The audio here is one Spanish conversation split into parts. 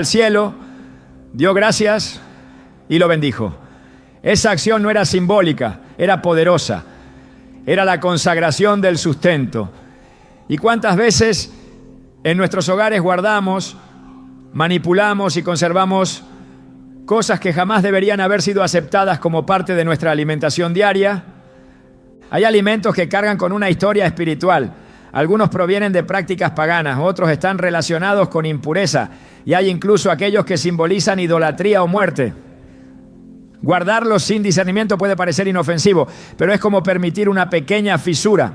al cielo, dio gracias y lo bendijo. Esa acción no era simbólica, era poderosa. Era la consagración del sustento. ¿Y cuántas veces en nuestros hogares guardamos, manipulamos y conservamos cosas que jamás deberían haber sido aceptadas como parte de nuestra alimentación diaria? Hay alimentos que cargan con una historia espiritual. Algunos provienen de prácticas paganas, otros están relacionados con impureza y hay incluso aquellos que simbolizan idolatría o muerte. Guardarlos sin discernimiento puede parecer inofensivo, pero es como permitir una pequeña fisura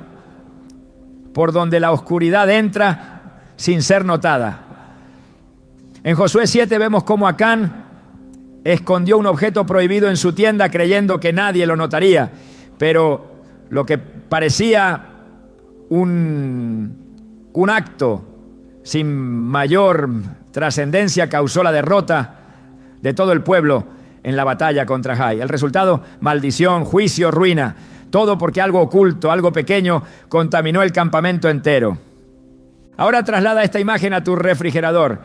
por donde la oscuridad entra sin ser notada. En Josué 7 vemos cómo Acán escondió un objeto prohibido en su tienda creyendo que nadie lo notaría, pero lo que parecía un acto sin mayor trascendencia causó la derrota de todo el pueblo en la batalla contra Jai. El resultado, maldición, juicio, ruina. Todo porque algo oculto, algo pequeño, contaminó el campamento entero. Ahora traslada esta imagen a tu refrigerador,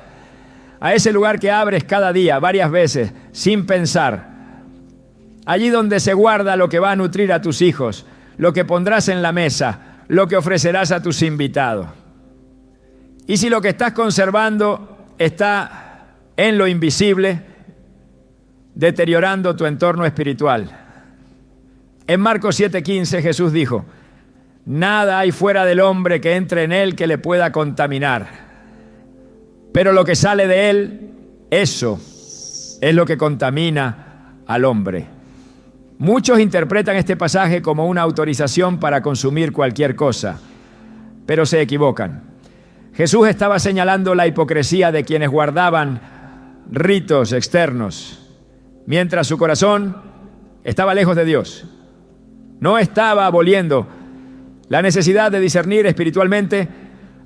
a ese lugar que abres cada día, varias veces, sin pensar. Allí donde se guarda lo que va a nutrir a tus hijos, lo que pondrás en la mesa, lo que ofrecerás a tus invitados. Y si lo que estás conservando está en lo invisible, deteriorando tu entorno espiritual. En Marcos 7:15 Jesús dijo: nada hay fuera del hombre que entre en él que le pueda contaminar, pero lo que sale de él, eso es lo que contamina al hombre. Muchos interpretan este pasaje como una autorización para consumir cualquier cosa, pero se equivocan. Jesús estaba señalando la hipocresía de quienes guardaban ritos externos, mientras su corazón estaba lejos de Dios. No estaba aboliendo la necesidad de discernir espiritualmente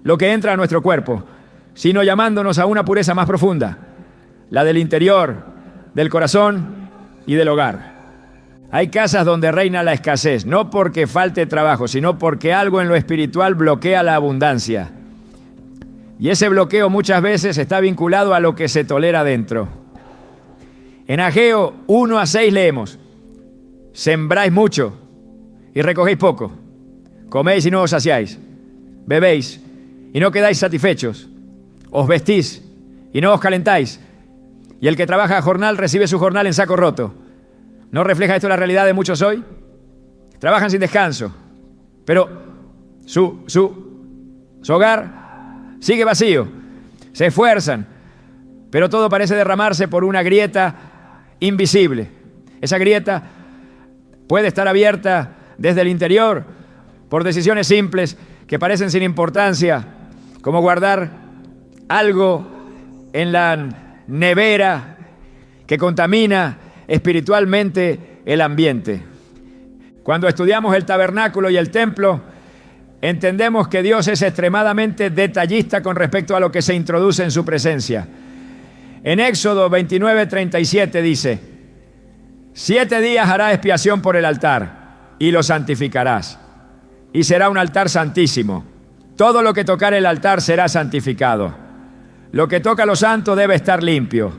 lo que entra a nuestro cuerpo, sino llamándonos a una pureza más profunda, la del interior, del corazón y del hogar. Hay casas donde reina la escasez, no porque falte trabajo, sino porque algo en lo espiritual bloquea la abundancia. Y ese bloqueo muchas veces está vinculado a lo que se tolera dentro. En Ageo 1-6 leemos: sembráis mucho y recogéis poco, coméis y no os saciáis, bebéis y no quedáis satisfechos, os vestís y no os calentáis, y el que trabaja a jornal recibe su jornal en saco roto. ¿No refleja esto la realidad de muchos hoy? Trabajan sin descanso, pero su hogar sigue vacío. Se esfuerzan, pero todo parece derramarse por una grieta invisible. Esa grieta puede estar abierta desde el interior por decisiones simples que parecen sin importancia, como guardar algo en la nevera que contamina espiritualmente el ambiente. Cuando estudiamos el tabernáculo y el templo, entendemos que Dios es extremadamente detallista con respecto a lo que se introduce en su presencia. En Éxodo 29:37 dice: 7 días hará expiación por el altar y lo santificarás, y será un altar santísimo. Todo lo que tocar el altar será santificado. Lo que toca lo santo debe estar limpio,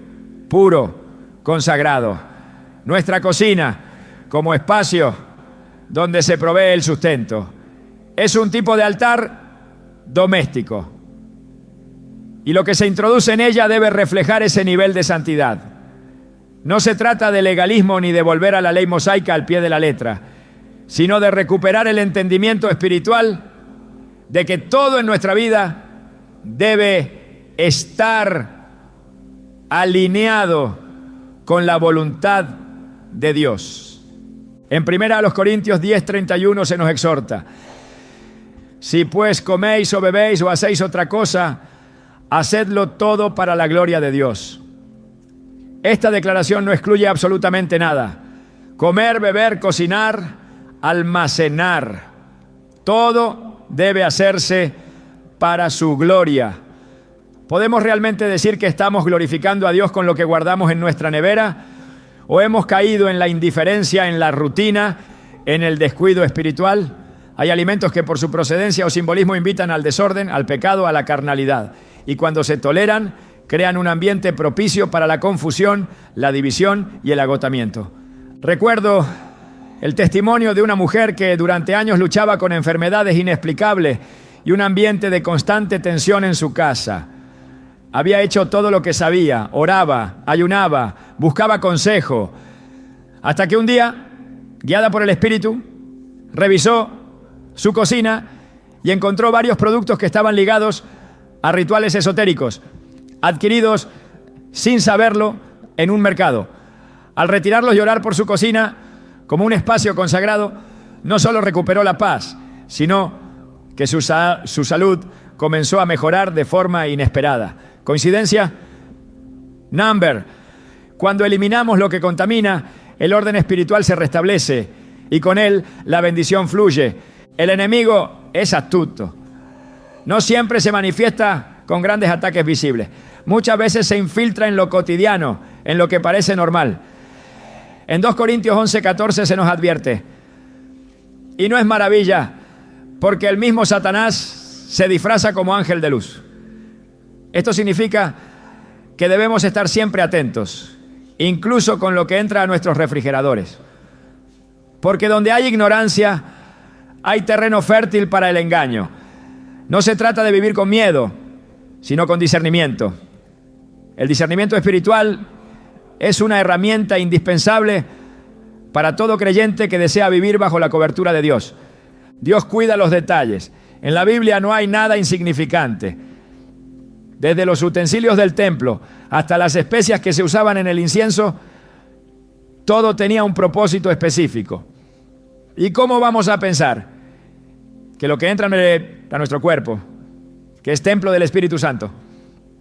puro, consagrado. Nuestra cocina, como espacio donde se provee el sustento, es un tipo de altar doméstico. Y lo que se introduce en ella debe reflejar ese nivel de santidad. No se trata de legalismo ni de volver a la ley mosaica al pie de la letra, sino de recuperar el entendimiento espiritual de que todo en nuestra vida debe estar alineado con la voluntad de Dios. En 1 Corintios 10:31 se nos exhorta: si pues coméis o bebéis o hacéis otra cosa, hacedlo todo para la gloria de Dios. Esta declaración no excluye absolutamente nada. Comer, beber, cocinar, almacenar, todo debe hacerse para su gloria. ¿Podemos realmente decir que estamos glorificando a Dios con lo que guardamos en nuestra nevera? ¿O hemos caído en la indiferencia, en la rutina, en el descuido espiritual? Hay alimentos que por su procedencia o simbolismo invitan al desorden, al pecado, a la carnalidad. Y cuando se toleran, crean un ambiente propicio para la confusión, la división y el agotamiento. Recuerdo el testimonio de una mujer que durante años luchaba con enfermedades inexplicables y un ambiente de constante tensión en su casa. Había hecho todo lo que sabía, oraba, ayunaba, buscaba consejo, hasta que un día, guiada por el Espíritu, revisó su cocina y encontró varios productos que estaban ligados a rituales esotéricos, adquiridos sin saberlo en un mercado. Al retirarlos y orar por su cocina como un espacio consagrado, no solo recuperó la paz, sino que su salud comenzó a mejorar de forma inesperada. ¿Coincidencia? Number. Cuando eliminamos lo que contamina, el orden espiritual se restablece y con él la bendición fluye. El enemigo es astuto. No siempre se manifiesta con grandes ataques visibles. Muchas veces se infiltra en lo cotidiano, en lo que parece normal. En 2 Corintios 11:14 se nos advierte: y no es maravilla, porque el mismo Satanás se disfraza como ángel de luz. Esto significa que debemos estar siempre atentos, incluso con lo que entra a nuestros refrigeradores. Porque donde hay ignorancia, hay terreno fértil para el engaño. No se trata de vivir con miedo, sino con discernimiento. El discernimiento espiritual es una herramienta indispensable para todo creyente que desea vivir bajo la cobertura de Dios. Dios cuida los detalles. En la Biblia no hay nada insignificante. Desde los utensilios del templo hasta las especias que se usaban en el incienso, todo tenía un propósito específico. ¿Y cómo vamos a pensar que lo que entra a nuestro cuerpo, que es templo del Espíritu Santo,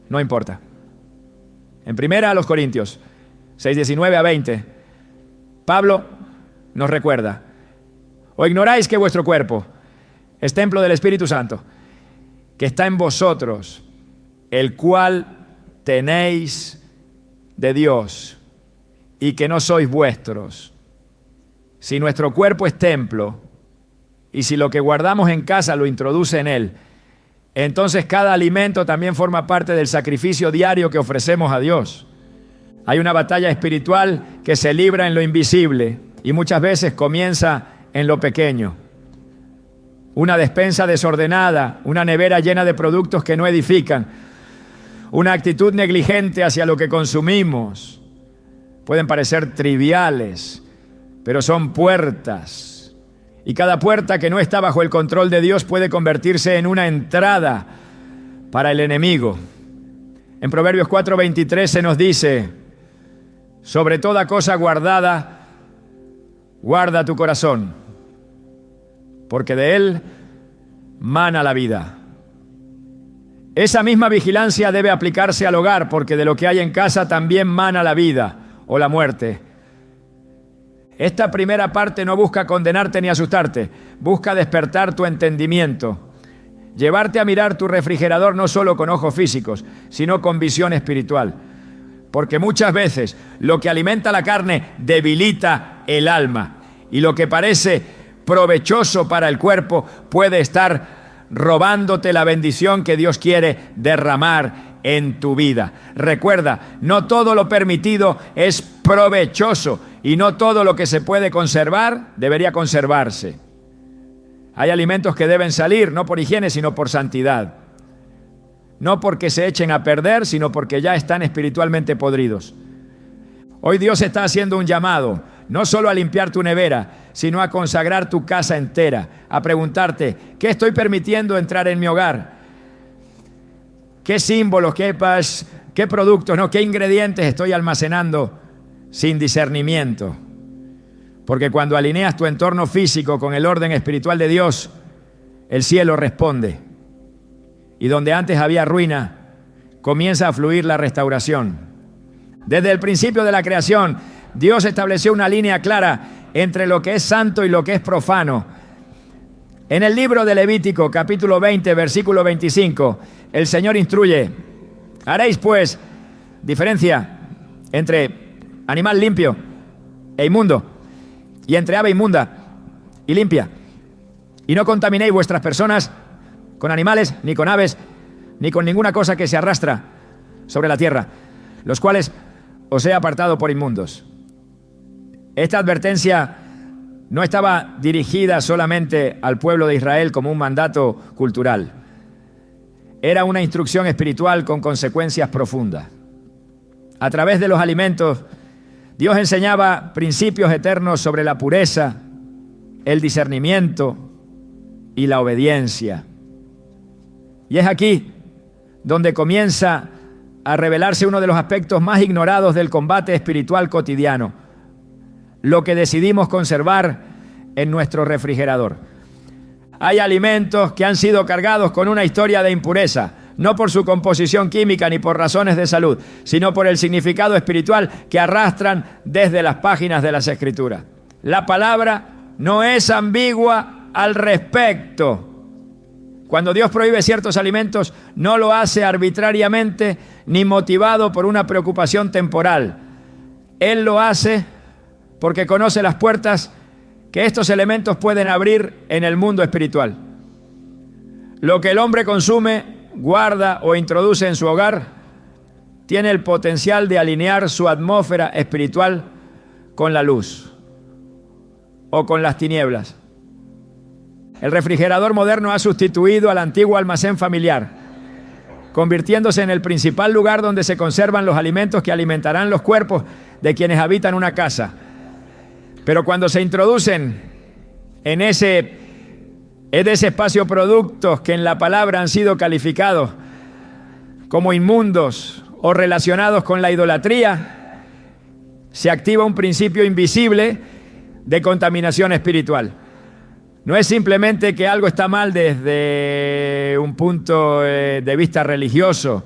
no importa? En 1 Corintios 6:19-20, Pablo nos recuerda: ¿o ignoráis que vuestro cuerpo es templo del Espíritu Santo, que está en vosotros, el cual tenéis de Dios, y que no sois vuestros? Si nuestro cuerpo es templo, y si lo que guardamos en casa lo introduce en él, entonces cada alimento también forma parte del sacrificio diario que ofrecemos a Dios. Hay una batalla espiritual que se libra en lo invisible y muchas veces comienza en lo pequeño. Una despensa desordenada, una nevera llena de productos que no edifican, una actitud negligente hacia lo que consumimos. Pueden parecer triviales, pero son puertas. Y cada puerta que no está bajo el control de Dios puede convertirse en una entrada para el enemigo. En Proverbios 4:23 se nos dice: sobre toda cosa guardada, guarda tu corazón, porque de él mana la vida. Esa misma vigilancia debe aplicarse al hogar, porque de lo que hay en casa también mana la vida o la muerte. Esta primera parte no busca condenarte ni asustarte, busca despertar tu entendimiento, llevarte a mirar tu refrigerador no solo con ojos físicos, sino con visión espiritual. Porque muchas veces lo que alimenta la carne debilita el alma, y lo que parece provechoso para el cuerpo puede estar robándote la bendición que Dios quiere derramar en tu vida. Recuerda, no todo lo permitido es provechoso y no todo lo que se puede conservar debería conservarse. Hay alimentos que deben salir, no por higiene, sino por santidad. No porque se echen a perder, sino porque ya están espiritualmente podridos. Hoy Dios está haciendo un llamado, no solo a limpiar tu nevera, sino a consagrar tu casa entera, a preguntarte: ¿qué estoy permitiendo entrar en mi hogar? ¿Qué símbolos, qué productos, qué ingredientes estoy almacenando sin discernimiento? Porque cuando alineas tu entorno físico con el orden espiritual de Dios, el cielo responde. Y donde antes había ruina, comienza a fluir la restauración. Desde el principio de la creación, Dios estableció una línea clara entre lo que es santo y lo que es profano. En el libro de Levítico, capítulo 20, versículo 25, el Señor instruye: haréis pues diferencia entre animal limpio e inmundo, y entre ave inmunda y limpia, y no contaminéis vuestras personas con animales, ni con aves, ni con ninguna cosa que se arrastra sobre la tierra, los cuales os he apartado por inmundos. Esta advertencia no estaba dirigida solamente al pueblo de Israel como un mandato cultural. Era una instrucción espiritual con consecuencias profundas. A través de los alimentos, Dios enseñaba principios eternos sobre la pureza, el discernimiento y la obediencia. Y es aquí donde comienza a revelarse uno de los aspectos más ignorados del combate espiritual cotidiano, lo que decidimos conservar en nuestro refrigerador. Hay alimentos que han sido cargados con una historia de impureza, no por su composición química ni por razones de salud, sino por el significado espiritual que arrastran desde las páginas de las Escrituras. La palabra no es ambigua al respecto. Cuando Dios prohíbe ciertos alimentos, no lo hace arbitrariamente ni motivado por una preocupación temporal. Él lo hace porque conoce las puertas que estos elementos pueden abrir en el mundo espiritual. Lo que el hombre consume, guarda o introduce en su hogar tiene el potencial de alinear su atmósfera espiritual con la luz o con las tinieblas. El refrigerador moderno ha sustituido al antiguo almacén familiar, convirtiéndose en el principal lugar donde se conservan los alimentos que alimentarán los cuerpos de quienes habitan una casa. Pero cuando se introducen en ese espacio productos que en la palabra han sido calificados como inmundos o relacionados con la idolatría, se activa un principio invisible de contaminación espiritual. No es simplemente que algo está mal desde un punto de vista religioso,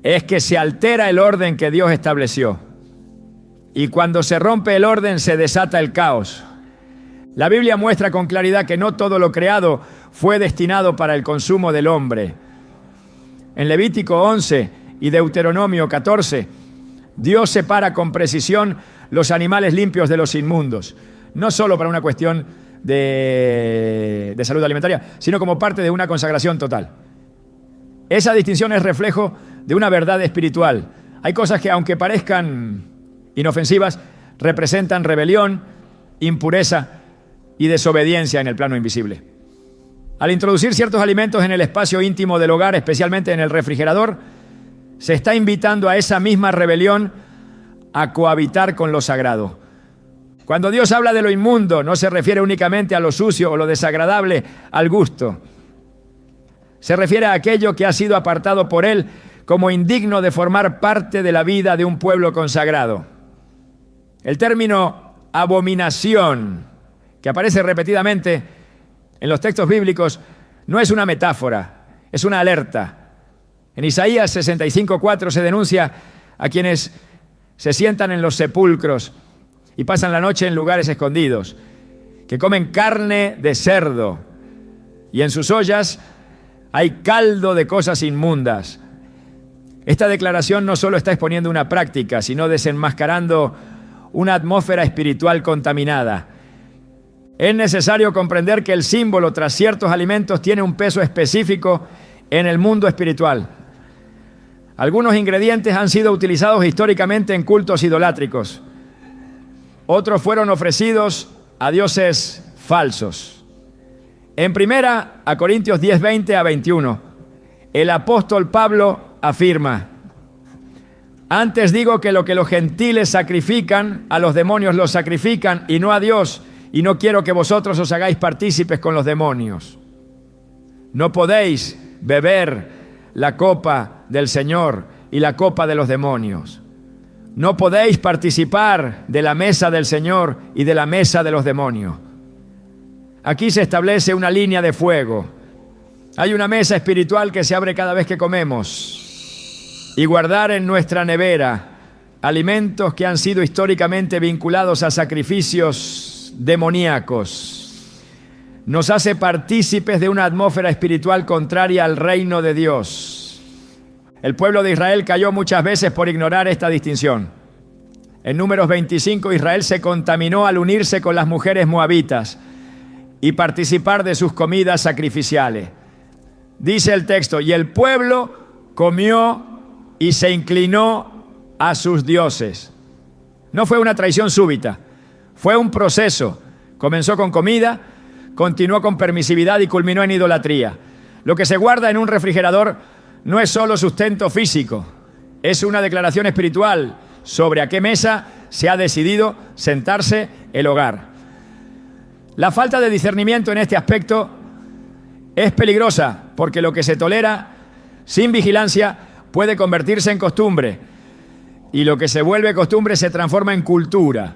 es que se altera el orden que Dios estableció. Y cuando se rompe el orden, se desata el caos. La Biblia muestra con claridad que no todo lo creado fue destinado para el consumo del hombre. En Levítico 11 y Deuteronomio 14, Dios separa con precisión los animales limpios de los inmundos, no solo para una cuestión de salud alimentaria, sino como parte de una consagración total. Esa distinción es reflejo de una verdad espiritual. Hay cosas que, aunque parezcan inofensivas, representan rebelión, impureza y desobediencia en el plano invisible. Al introducir ciertos alimentos en el espacio íntimo del hogar, especialmente en el refrigerador, se está invitando a esa misma rebelión a cohabitar con lo sagrado. Cuando Dios habla de lo inmundo, no se refiere únicamente a lo sucio o lo desagradable al gusto. Se refiere a aquello que ha sido apartado por Él como indigno de formar parte de la vida de un pueblo consagrado. El término abominación, que aparece repetidamente en los textos bíblicos, no es una metáfora, es una alerta. En Isaías 65:4 se denuncia a quienes se sientan en los sepulcros y pasan la noche en lugares escondidos, que comen carne de cerdo y en sus ollas hay caldo de cosas inmundas. Esta declaración no solo está exponiendo una práctica, sino desenmascarando una atmósfera espiritual contaminada. Es necesario comprender que el símbolo tras ciertos alimentos tiene un peso específico en el mundo espiritual. Algunos ingredientes han sido utilizados históricamente en cultos idolátricos. Otros fueron ofrecidos a dioses falsos. En 1 Corintios 10:20 a 21, el apóstol Pablo afirma: antes digo que lo que los gentiles sacrifican, a los demonios los sacrifican y no a Dios, y no quiero que vosotros os hagáis partícipes con los demonios. No podéis beber la copa del Señor y la copa de los demonios. No podéis participar de la mesa del Señor y de la mesa de los demonios. Aquí se establece una línea de fuego. Hay una mesa espiritual que se abre cada vez que comemos. Y guardar en nuestra nevera alimentos que han sido históricamente vinculados a sacrificios demoníacos nos hace partícipes de una atmósfera espiritual contraria al reino de Dios. El pueblo de Israel cayó muchas veces por ignorar esta distinción. En Números 25, Israel se contaminó al unirse con las mujeres moabitas y participar de sus comidas sacrificiales. Dice el texto: y el pueblo comió y se inclinó a sus dioses. No fue una traición súbita, fue un proceso. Comenzó con comida, continuó con permisividad y culminó en idolatría. Lo que se guarda en un refrigerador no es solo sustento físico, es una declaración espiritual sobre a qué mesa se ha decidido sentarse el hogar. La falta de discernimiento en este aspecto es peligrosa porque lo que se tolera sin vigilancia puede convertirse en costumbre y lo que se vuelve costumbre se transforma en cultura.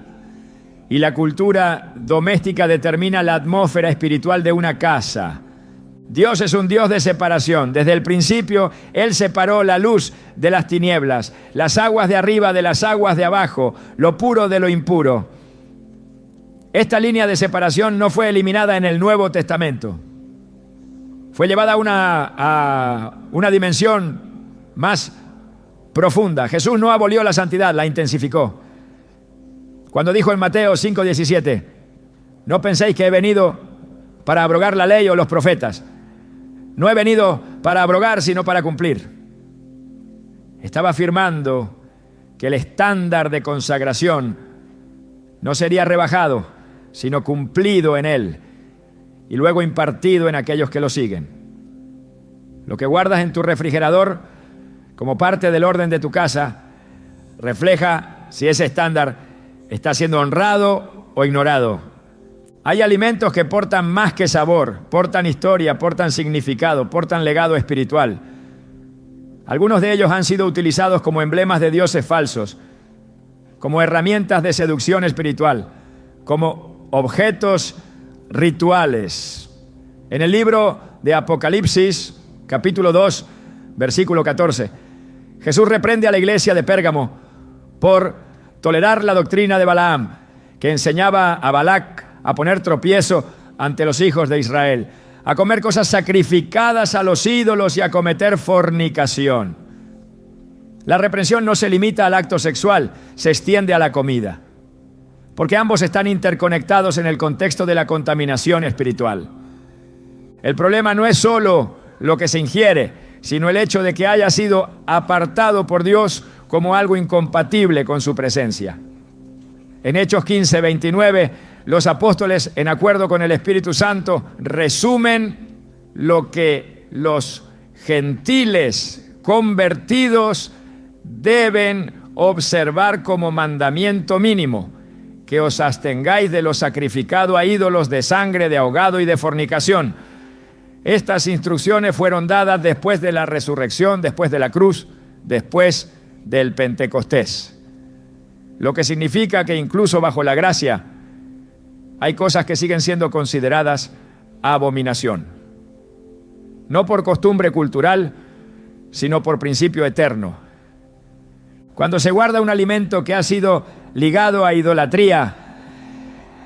Y la cultura doméstica determina la atmósfera espiritual de una casa. Dios es un Dios de separación. Desde el principio, Él separó la luz de las tinieblas, las aguas de arriba de las aguas de abajo, lo puro de lo impuro. Esta línea de separación no fue eliminada en el Nuevo Testamento. Fue llevada a una dimensión más profunda. Jesús no abolió la santidad, la intensificó. Cuando dijo en Mateo 5:17, no penséis que he venido para abrogar la ley o los profetas. No he venido para abrogar, sino para cumplir. Estaba afirmando que el estándar de consagración no sería rebajado, sino cumplido en él y luego impartido en aquellos que lo siguen. Lo que guardas en tu refrigerador como parte del orden de tu casa refleja si ese estándar está siendo honrado o ignorado. Hay alimentos que portan más que sabor, portan historia, portan significado, portan legado espiritual. Algunos de ellos han sido utilizados como emblemas de dioses falsos, como herramientas de seducción espiritual, como objetos rituales. En el libro de Apocalipsis, capítulo 2, versículo 14, Jesús reprende a la iglesia de Pérgamo por tolerar la doctrina de Balaam, que enseñaba a Balac a poner tropiezo ante los hijos de Israel, a comer cosas sacrificadas a los ídolos y a cometer fornicación. La reprensión no se limita al acto sexual, se extiende a la comida, porque ambos están interconectados en el contexto de la contaminación espiritual. El problema no es solo lo que se ingiere, sino el hecho de que haya sido apartado por Dios como algo incompatible con su presencia. En Hechos 15:29, los apóstoles, en acuerdo con el Espíritu Santo, resumen lo que los gentiles convertidos deben observar como mandamiento mínimo: que os abstengáis de lo sacrificado a ídolos, de sangre, de ahogado y de fornicación. Estas instrucciones fueron dadas después de la resurrección, después de la cruz, después del Pentecostés. Lo que significa que incluso bajo la gracia hay cosas que siguen siendo consideradas abominación. No por costumbre cultural, sino por principio eterno. Cuando se guarda un alimento que ha sido ligado a idolatría,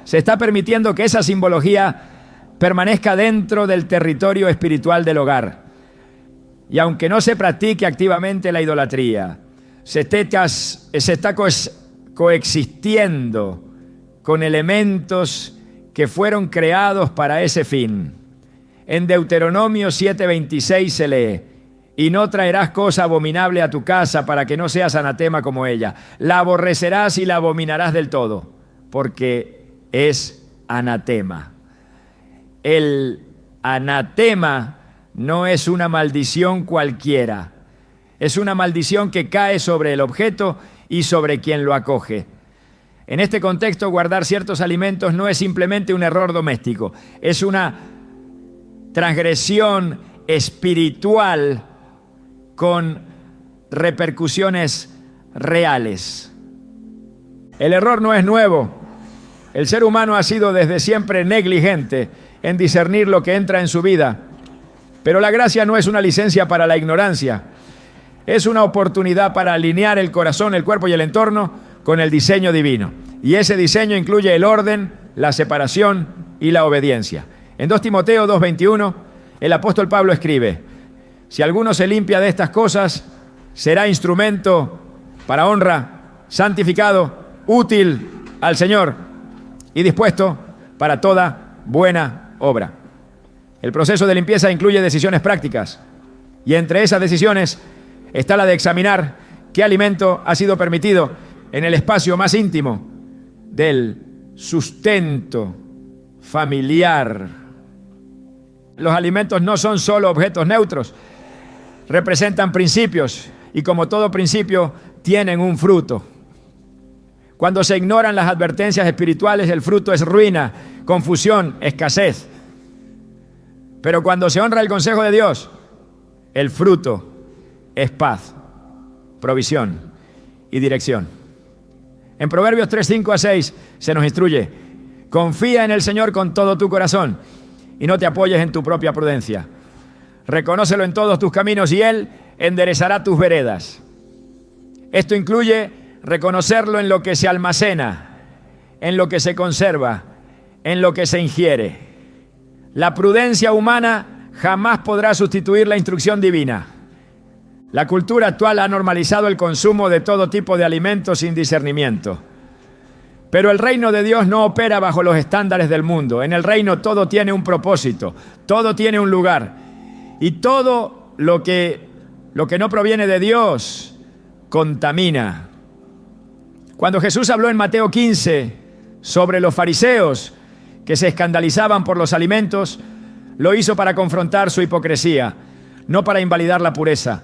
se está permitiendo que esa simbología permanezca dentro del territorio espiritual del hogar. Y aunque no se practique activamente la idolatría, se está coexistiendo con elementos que fueron creados para ese fin. En Deuteronomio 7:26 se lee: y no traerás cosa abominable a tu casa para que no seas anatema como ella. La aborrecerás y la abominarás del todo, porque es anatema. El anatema no es una maldición cualquiera. Es una maldición que cae sobre el objeto y sobre quien lo acoge. En este contexto, guardar ciertos alimentos no es simplemente un error doméstico, es una transgresión espiritual con repercusiones reales. El error no es nuevo. El ser humano ha sido desde siempre negligente en discernir lo que entra en su vida. Pero la gracia no es una licencia para la ignorancia. Es una oportunidad para alinear el corazón, el cuerpo y el entorno con el diseño divino. Y ese diseño incluye el orden, la separación y la obediencia. En 2 Timoteo 2:21, el apóstol Pablo escribe: si alguno se limpia de estas cosas, será instrumento para honra, santificado, útil al Señor y dispuesto para toda buena obra. El proceso de limpieza incluye decisiones prácticas, y entre esas decisiones está la de examinar qué alimento ha sido permitido en el espacio más íntimo del sustento familiar. Los alimentos no son solo objetos neutros, representan principios y como todo principio tienen un fruto. Cuando se ignoran las advertencias espirituales, el fruto es ruina, confusión, escasez. Pero cuando se honra el consejo de Dios, el fruto es paz, provisión y dirección. En Proverbios 3, 5 a 6 se nos instruye: confía en el Señor con todo tu corazón y no te apoyes en tu propia prudencia. Reconócelo en todos tus caminos y Él enderezará tus veredas. Esto incluye reconocerlo en lo que se almacena, en lo que se conserva, en lo que se ingiere. La prudencia humana jamás podrá sustituir la instrucción divina. La cultura actual ha normalizado el consumo de todo tipo de alimentos sin discernimiento. Pero el reino de Dios no opera bajo los estándares del mundo. En el reino todo tiene un propósito, todo tiene un lugar. Y todo lo que no proviene de Dios contamina. Cuando Jesús habló en Mateo 15 sobre los fariseos que se escandalizaban por los alimentos, lo hizo para confrontar su hipocresía, no para invalidar la pureza.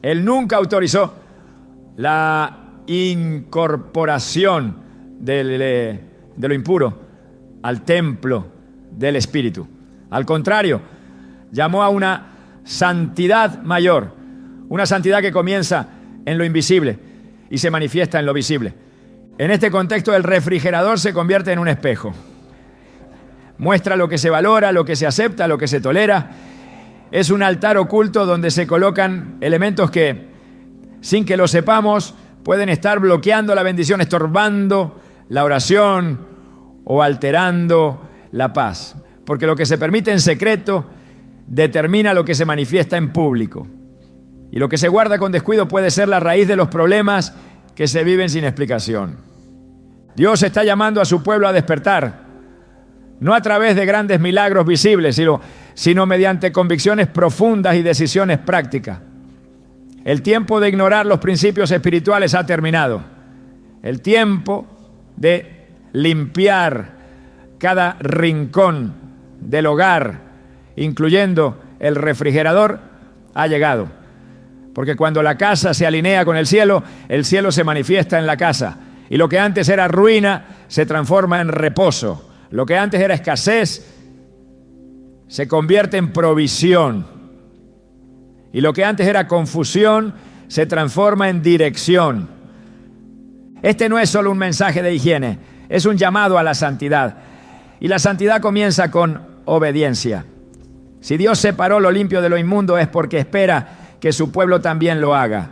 Él nunca autorizó la incorporación de lo impuro al templo del Espíritu. Al contrario, llamó a una santidad mayor, una santidad que comienza en lo invisible y se manifiesta en lo visible. En este contexto, el refrigerador se convierte en un espejo. Muestra lo que se valora, lo que se acepta, lo que se tolera. Es un altar oculto donde se colocan elementos que, sin que lo sepamos, pueden estar bloqueando la bendición, estorbando la oración o alterando la paz. Porque lo que se permite en secreto determina lo que se manifiesta en público. Y lo que se guarda con descuido puede ser la raíz de los problemas que se viven sin explicación. Dios está llamando a su pueblo a despertar, no a través de grandes milagros visibles, sino mediante convicciones profundas y decisiones prácticas. El tiempo de ignorar los principios espirituales ha terminado. El tiempo de limpiar cada rincón del hogar, incluyendo el refrigerador, ha llegado. Porque cuando la casa se alinea con el cielo se manifiesta en la casa. Y lo que antes era ruina se transforma en reposo. Lo que antes era escasez se convierte en provisión. Y lo que antes era confusión se transforma en dirección. Este no es solo un mensaje de higiene, es un llamado a la santidad. Y la santidad comienza con obediencia. Si Dios separó lo limpio de lo inmundo es porque espera que su pueblo también lo haga.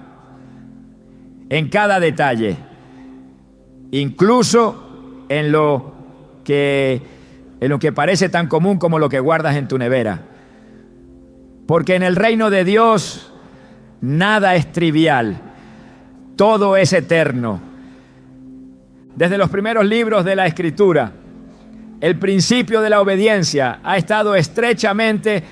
En cada detalle, incluso en lo que parece tan común como lo que guardas en tu nevera. Porque en el reino de Dios nada es trivial, todo es eterno. Desde los primeros libros de la Escritura, el principio de la obediencia ha estado estrechamente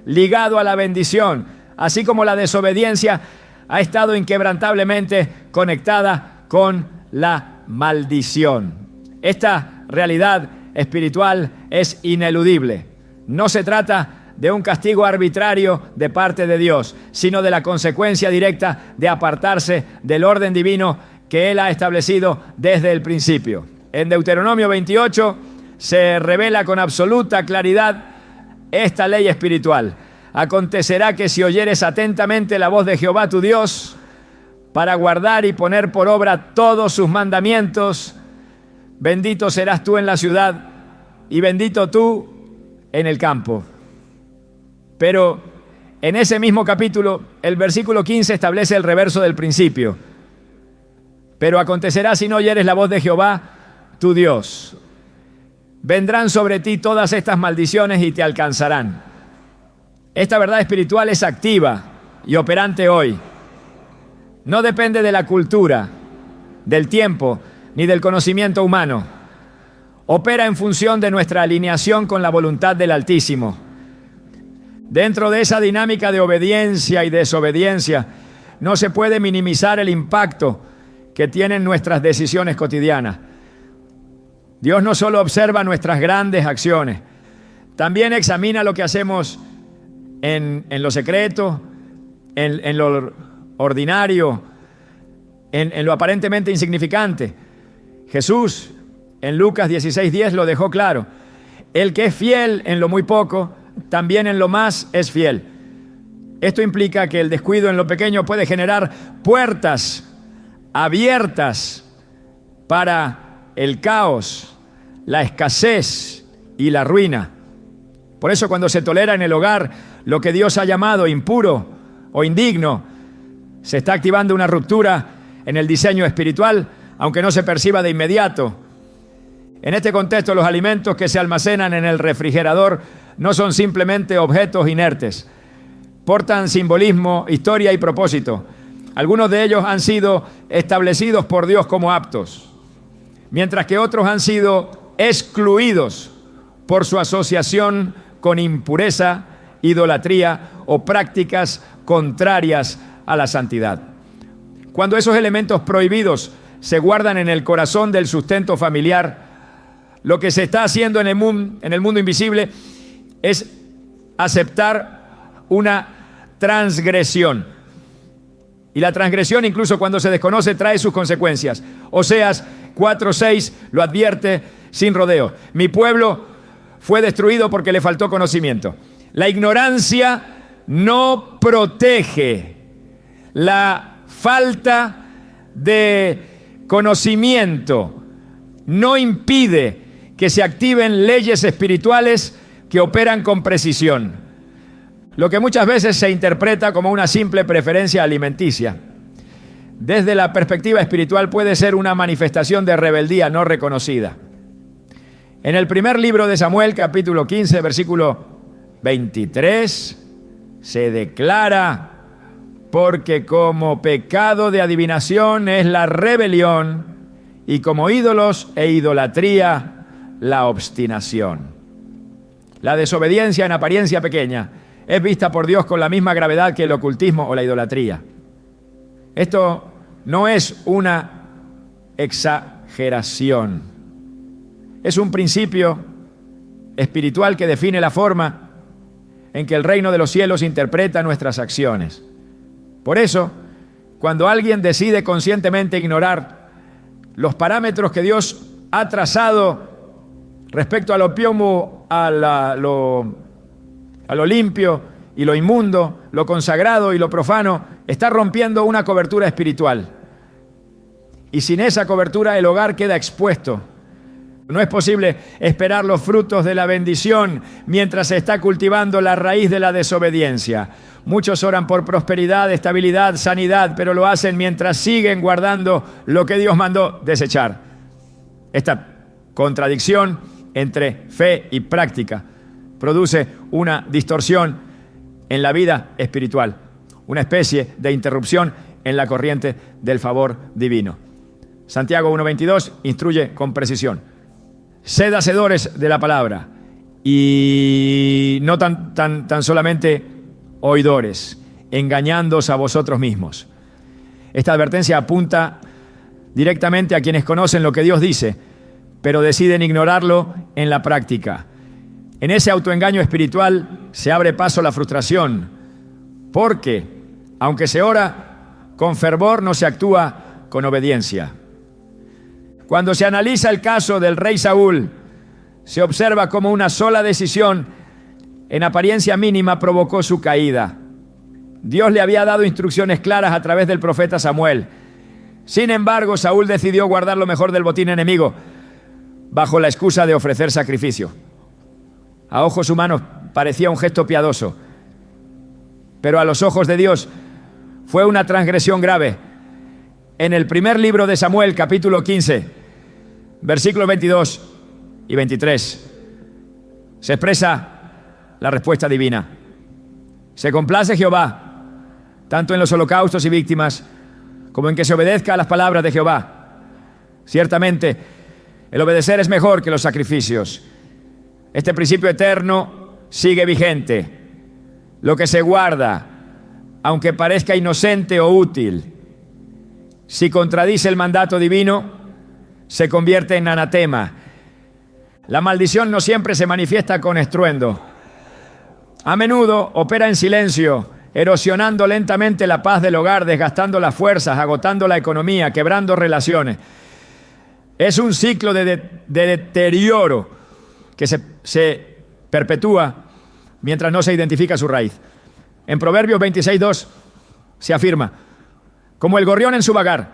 ligado a la bendición, así como la desobediencia ha estado inquebrantablemente conectada con la maldición. Esta realidad espiritual es ineludible. No se trata de un castigo arbitrario de parte de Dios, sino de la consecuencia directa de apartarse del orden divino que Él ha establecido desde el principio. En Deuteronomio 28 se revela con absoluta claridad esta ley espiritual. Acontecerá que si oyeres atentamente la voz de Jehová tu Dios, para guardar y poner por obra todos sus mandamientos, bendito serás tú en la ciudad y bendito tú en el campo. Pero en ese mismo capítulo, el versículo 15 establece el reverso del principio. Pero acontecerá si no oyeres la voz de Jehová tu Dios. Vendrán sobre ti todas estas maldiciones y te alcanzarán. Esta verdad espiritual es activa y operante hoy. No depende de la cultura, del tiempo, ni del conocimiento humano. Opera en función de nuestra alineación con la voluntad del Altísimo. Dentro de esa dinámica de obediencia y desobediencia, no se puede minimizar el impacto que tienen nuestras decisiones cotidianas. Dios no solo observa nuestras grandes acciones, también examina lo que hacemos en lo secreto, en lo ordinario, en lo aparentemente insignificante. Jesús en Lucas 16:10 lo dejó claro. El que es fiel en lo muy poco, también en lo más es fiel. Esto implica que el descuido en lo pequeño puede generar puertas abiertas para el caos, la escasez y la ruina. Por eso, cuando se tolera en el hogar lo que Dios ha llamado impuro o indigno, se está activando una ruptura en el diseño espiritual, aunque no se perciba de inmediato. En este contexto, los alimentos que se almacenan en el refrigerador no son simplemente objetos inertes. Portan simbolismo, historia y propósito. Algunos de ellos han sido establecidos por Dios como aptos, mientras que otros han sido excluidos por su asociación con impureza, idolatría o prácticas contrarias a la santidad. Cuando esos elementos prohibidos se guardan en el corazón del sustento familiar, lo que se está haciendo en el mundo invisible es aceptar una transgresión. Y la transgresión, incluso cuando se desconoce, trae sus consecuencias. Oseas 4:6 lo advierte sin rodeo. Mi pueblo fue destruido porque le faltó conocimiento. La ignorancia no protege. La falta de conocimiento no impide que se activen leyes espirituales que operan con precisión. Lo que muchas veces se interpreta como una simple preferencia alimenticia, desde la perspectiva espiritual puede ser una manifestación de rebeldía no reconocida. En el primer libro de Samuel, capítulo 15, versículo 23, se declara: porque como pecado de adivinación es la rebelión, y como ídolos e idolatría la obstinación. La desobediencia, en apariencia pequeña, es vista por Dios con la misma gravedad que el ocultismo o la idolatría. Esto no es una exageración. Es un principio espiritual que define la forma en que el reino de los cielos interpreta nuestras acciones. Por eso, cuando alguien decide conscientemente ignorar los parámetros que Dios ha trazado respecto a lo piomo, a lo limpio y lo inmundo, lo consagrado y lo profano, está rompiendo una cobertura espiritual. Y sin esa cobertura el hogar queda expuesto. No es posible esperar los frutos de la bendición mientras se está cultivando la raíz de la desobediencia. Muchos oran por prosperidad, estabilidad, sanidad, pero lo hacen mientras siguen guardando lo que Dios mandó desechar. Esta contradicción entre fe y práctica produce una distorsión en la vida espiritual, una especie de interrupción en la corriente del favor divino. Santiago 1:22 instruye con precisión: sed hacedores de la palabra y no tan solamente oidores, engañándoos a vosotros mismos. Esta advertencia apunta directamente a quienes conocen lo que Dios dice, pero deciden ignorarlo en la práctica. En ese autoengaño espiritual se abre paso a la frustración, porque, aunque se ora con fervor, no se actúa con obediencia. Cuando se analiza el caso del rey Saúl, se observa cómo una sola decisión, en apariencia mínima, provocó su caída. Dios le había dado instrucciones claras a través del profeta Samuel. Sin embargo, Saúl decidió guardar lo mejor del botín enemigo, bajo la excusa de ofrecer sacrificio. A ojos humanos parecía un gesto piadoso, pero a los ojos de Dios fue una transgresión grave. En el primer libro de Samuel, capítulo 15, versículos 22 y 23, se expresa la respuesta divina. Se complace Jehová, tanto en los holocaustos y víctimas, como en que se obedezca a las palabras de Jehová. Ciertamente, el obedecer es mejor que los sacrificios. Este principio eterno sigue vigente. Lo que se guarda aunque parezca inocente o útil. Si contradice el mandato divino, se convierte en anatema. La maldición no siempre se manifiesta con estruendo. A menudo opera en silencio, erosionando lentamente la paz del hogar, desgastando las fuerzas, agotando la economía, quebrando relaciones. Es un ciclo de deterioro que se perpetúa mientras no se identifica su raíz. En Proverbios 26:2 se afirma: como el gorrión en su vagar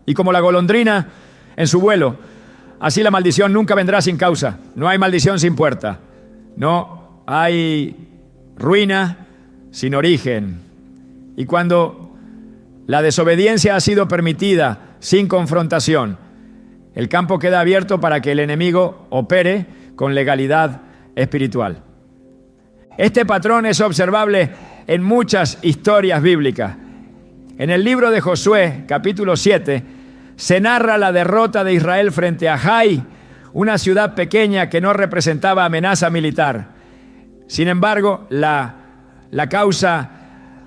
y como la golondrina en su vuelo, así la maldición nunca vendrá sin causa. No hay maldición sin puerta. No hay ruina sin origen. Y cuando la desobediencia ha sido permitida sin confrontación, el campo queda abierto para que el enemigo opere con legalidad espiritual. Este patrón es observable en muchas historias bíblicas. En el libro de Josué, capítulo 7, se narra la derrota de Israel frente a Jai, una ciudad pequeña que no representaba amenaza militar. Sin embargo, la causa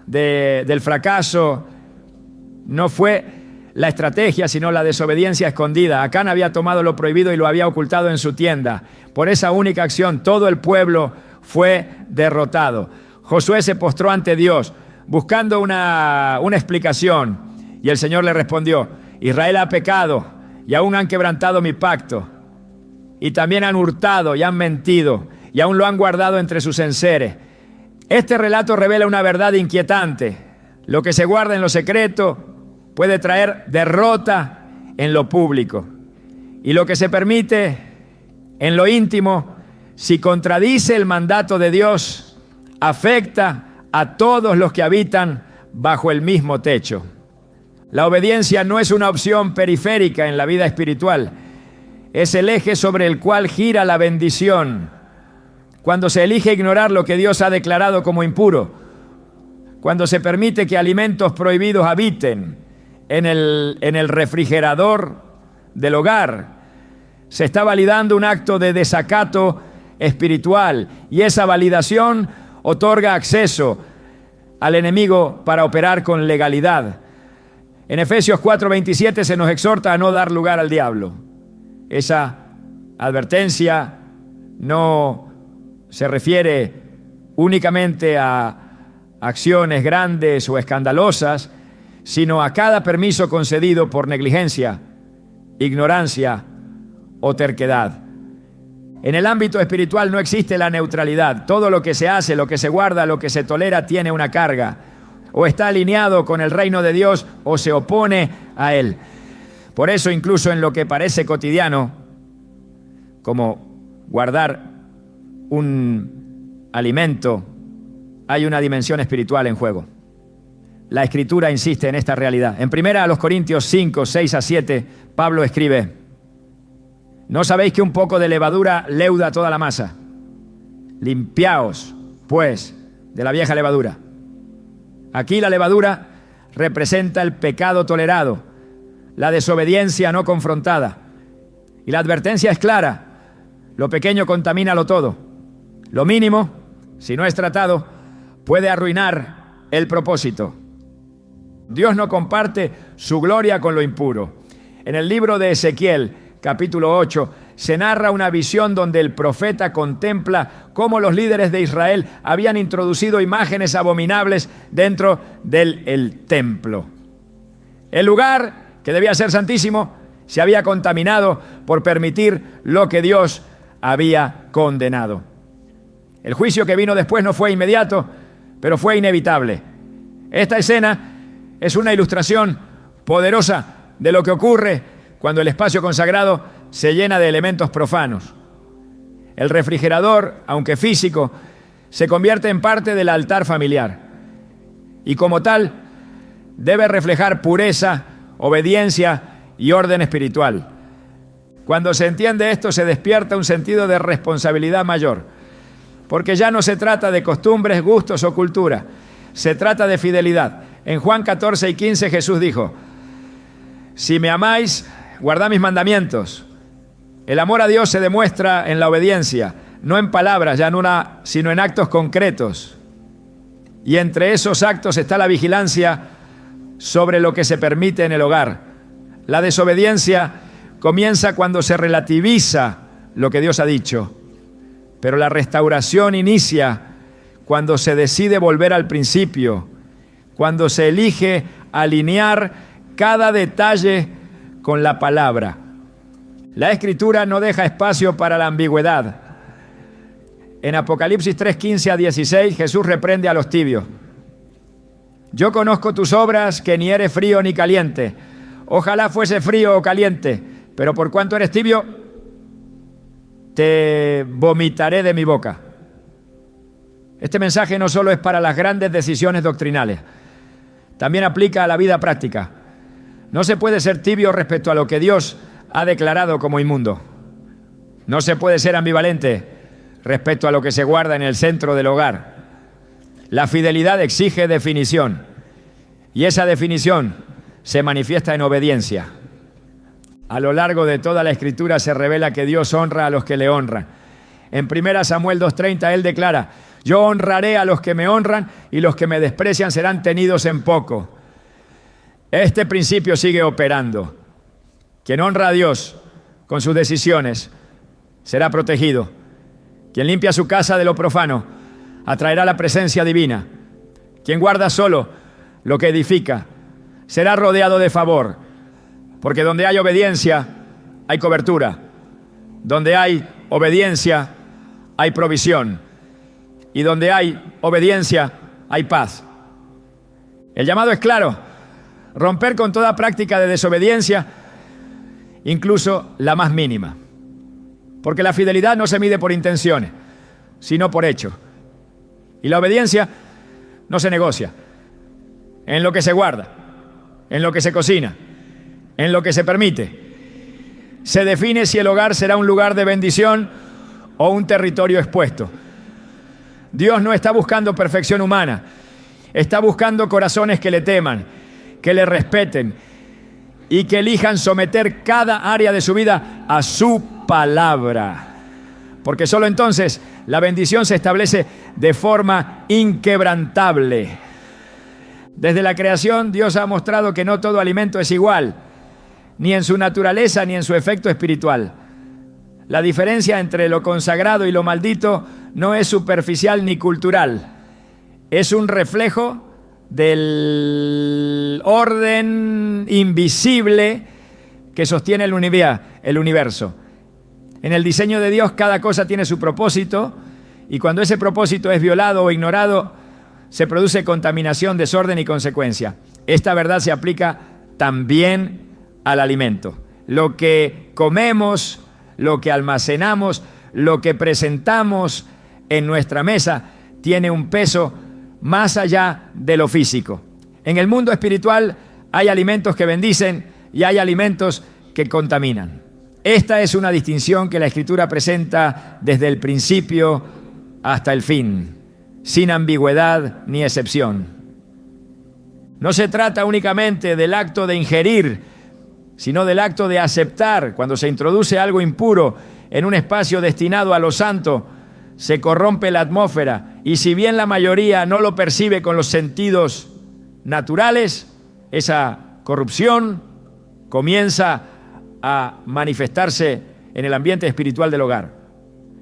del fracaso no fue la estrategia, sino la desobediencia escondida. Acán había tomado lo prohibido y lo había ocultado en su tienda. Por esa única acción, todo el pueblo fue derrotado. Josué se postró ante Dios, buscando una explicación, y el Señor le respondió: Israel ha pecado y aún han quebrantado mi pacto, y también han hurtado y han mentido, y aún lo han guardado entre sus enseres. Este relato revela una verdad inquietante: lo que se guarda en lo secreto puede traer derrota en lo público, y lo que se permite en lo íntimo, si contradice el mandato de Dios, afecta a todos los que habitan bajo el mismo techo. La obediencia no es una opción periférica en la vida espiritual, es el eje sobre el cual gira la bendición. Cuando se elige ignorar lo que Dios ha declarado como impuro, cuando se permite que alimentos prohibidos habiten en el refrigerador del hogar, se está validando un acto de desacato espiritual, y esa validación otorga acceso al enemigo para operar con legalidad. En Efesios 4:27 se nos exhorta a no dar lugar al diablo. Esa advertencia no se refiere únicamente a acciones grandes o escandalosas, sino a cada permiso concedido por negligencia, ignorancia o terquedad. En el ámbito espiritual no existe la neutralidad. Todo lo que se hace, lo que se guarda, lo que se tolera tiene una carga. O está alineado con el reino de Dios o se opone a él. Por eso, incluso en lo que parece cotidiano, como guardar un alimento, hay una dimensión espiritual en juego. La Escritura insiste en esta realidad. En 1 Corintios 5, 6-7, Pablo escribe: ¿no sabéis que un poco de levadura leuda toda la masa? Limpiaos, pues, de la vieja levadura. Aquí la levadura representa el pecado tolerado, la desobediencia no confrontada. Y la advertencia es clara: lo pequeño contamina lo todo. Lo mínimo, si no es tratado, puede arruinar el propósito. Dios no comparte su gloria con lo impuro. En el libro de Ezequiel, capítulo 8, se narra una visión donde el profeta contempla cómo los líderes de Israel habían introducido imágenes abominables dentro del templo. El lugar, que debía ser santísimo, se había contaminado por permitir lo que Dios había condenado. El juicio que vino después no fue inmediato, pero fue inevitable. Esta escena es una ilustración poderosa de lo que ocurre cuando el espacio consagrado se llena de elementos profanos. El refrigerador, aunque físico, se convierte en parte del altar familiar, y como tal debe reflejar pureza, obediencia y orden espiritual. Cuando se entiende esto, se despierta un sentido de responsabilidad mayor, porque ya no se trata de costumbres, gustos o cultura, se trata de fidelidad. En Juan 14:15 Jesús dijo: si me amáis, guardad mis mandamientos. El amor a Dios se demuestra en la obediencia, no en palabras, sino en actos concretos. Y entre esos actos está la vigilancia sobre lo que se permite en el hogar. La desobediencia comienza cuando se relativiza lo que Dios ha dicho, pero la restauración inicia cuando se decide volver al principio, cuando se elige alinear cada detalle con la palabra. La Escritura no deja espacio para la ambigüedad. En Apocalipsis 3:15 a 16, Jesús reprende a los tibios. Yo conozco tus obras, que ni eres frío ni caliente. Ojalá fuese frío o caliente, pero por cuanto eres tibio, te vomitaré de mi boca. Este mensaje no solo es para las grandes decisiones doctrinales, también aplica a la vida práctica. No se puede ser tibio respecto a lo que Dios ha declarado como inmundo. No se puede ser ambivalente respecto a lo que se guarda en el centro del hogar. La fidelidad exige definición, y esa definición se manifiesta en obediencia. A lo largo de toda la Escritura se revela que Dios honra a los que le honran. En 1 Samuel 2:30 él declara: yo honraré a los que me honran, y los que me desprecian serán tenidos en poco. Este principio sigue operando. Quien honra a Dios con sus decisiones será protegido. Quien limpia su casa de lo profano atraerá la presencia divina. Quien guarda solo lo que edifica será rodeado de favor, porque donde hay obediencia hay cobertura. Donde hay obediencia hay provisión. Y donde hay obediencia hay paz. El llamado es claro: romper con toda práctica de desobediencia, incluso la más mínima. Porque la fidelidad no se mide por intenciones, sino por hechos. Y la obediencia no se negocia. En lo que se guarda, en lo que se cocina, en lo que se permite, se define si el hogar será un lugar de bendición o un territorio expuesto. Dios no está buscando perfección humana, está buscando corazones que le teman, que le respeten y que elijan someter cada área de su vida a su palabra. Porque solo entonces la bendición se establece de forma inquebrantable. Desde la creación, Dios ha mostrado que no todo alimento es igual, ni en su naturaleza ni en su efecto espiritual. La diferencia entre lo consagrado y lo maldito no es superficial ni cultural. Es un reflejo del orden invisible que sostiene el universo. En el diseño de Dios cada cosa tiene su propósito, y cuando ese propósito es violado o ignorado, se produce contaminación, desorden y consecuencia. Esta verdad se aplica también al alimento. Lo que comemos, lo que almacenamos, lo que presentamos en nuestra mesa tiene un peso más allá de lo físico. En el mundo espiritual hay alimentos que bendicen y hay alimentos que contaminan. Esta es una distinción que la Escritura presenta desde el principio hasta el fin, sin ambigüedad ni excepción. No se trata únicamente del acto de ingerir, sino del acto de aceptar. Cuando se introduce algo impuro en un espacio destinado a lo santo, se corrompe la atmósfera, y si bien la mayoría no lo percibe con los sentidos naturales, esa corrupción comienza a manifestarse en el ambiente espiritual del hogar.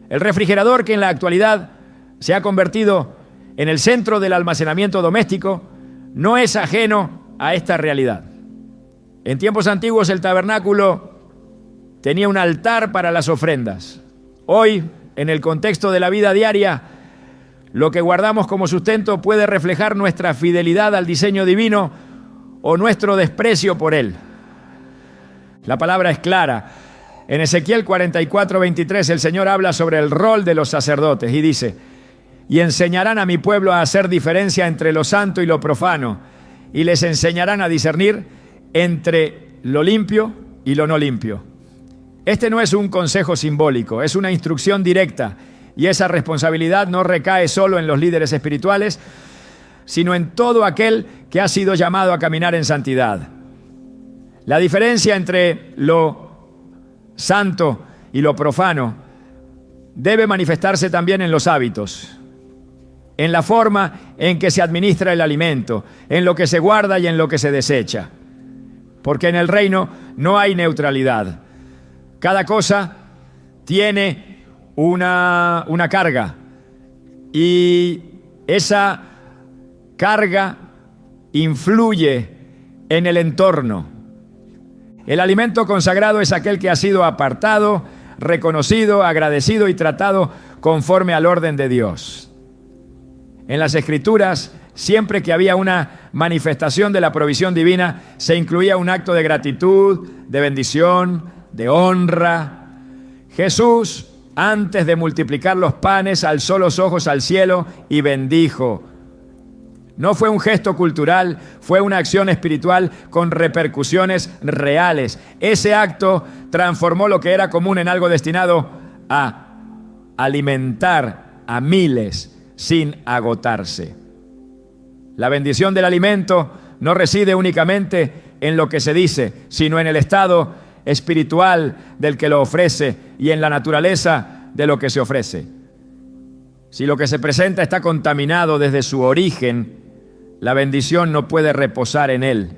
El refrigerador, que en la actualidad se ha convertido en el centro del almacenamiento doméstico, no es ajeno a esta realidad. En tiempos antiguos el tabernáculo tenía un altar para las ofrendas. Hoy, en el contexto de la vida diaria, lo que guardamos como sustento puede reflejar nuestra fidelidad al diseño divino o nuestro desprecio por él. La palabra es clara. En Ezequiel 44:23 el Señor habla sobre el rol de los sacerdotes y dice: y enseñarán a mi pueblo a hacer diferencia entre lo santo y lo profano, y les enseñarán a discernir entre lo limpio y lo no limpio. Este no es un consejo simbólico, es una instrucción directa, y esa responsabilidad no recae solo en los líderes espirituales, sino en todo aquel que ha sido llamado a caminar en santidad. La diferencia entre lo santo y lo profano debe manifestarse también en los hábitos. en la forma en que se administra el alimento, en lo que se guarda y en lo que se desecha. Porque en el reino no hay neutralidad. Cada cosa tiene una carga y esa carga influye en el entorno. El alimento consagrado es aquel que ha sido apartado, reconocido, agradecido y tratado conforme al orden de Dios. En las Escrituras, siempre que había una manifestación de la provisión divina, se incluía un acto de gratitud, de bendición, de honra. Jesús, antes de multiplicar los panes, alzó los ojos al cielo y bendijo. No fue un gesto cultural, fue una acción espiritual con repercusiones reales. Ese acto transformó lo que era común en algo destinado a alimentar a miles sin agotarse. La bendición del alimento no reside únicamente en lo que se dice, sino en el estado espiritual del que lo ofrece y en la naturaleza de lo que se ofrece. Si lo que se presenta está contaminado desde su origen, la bendición no puede reposar en él.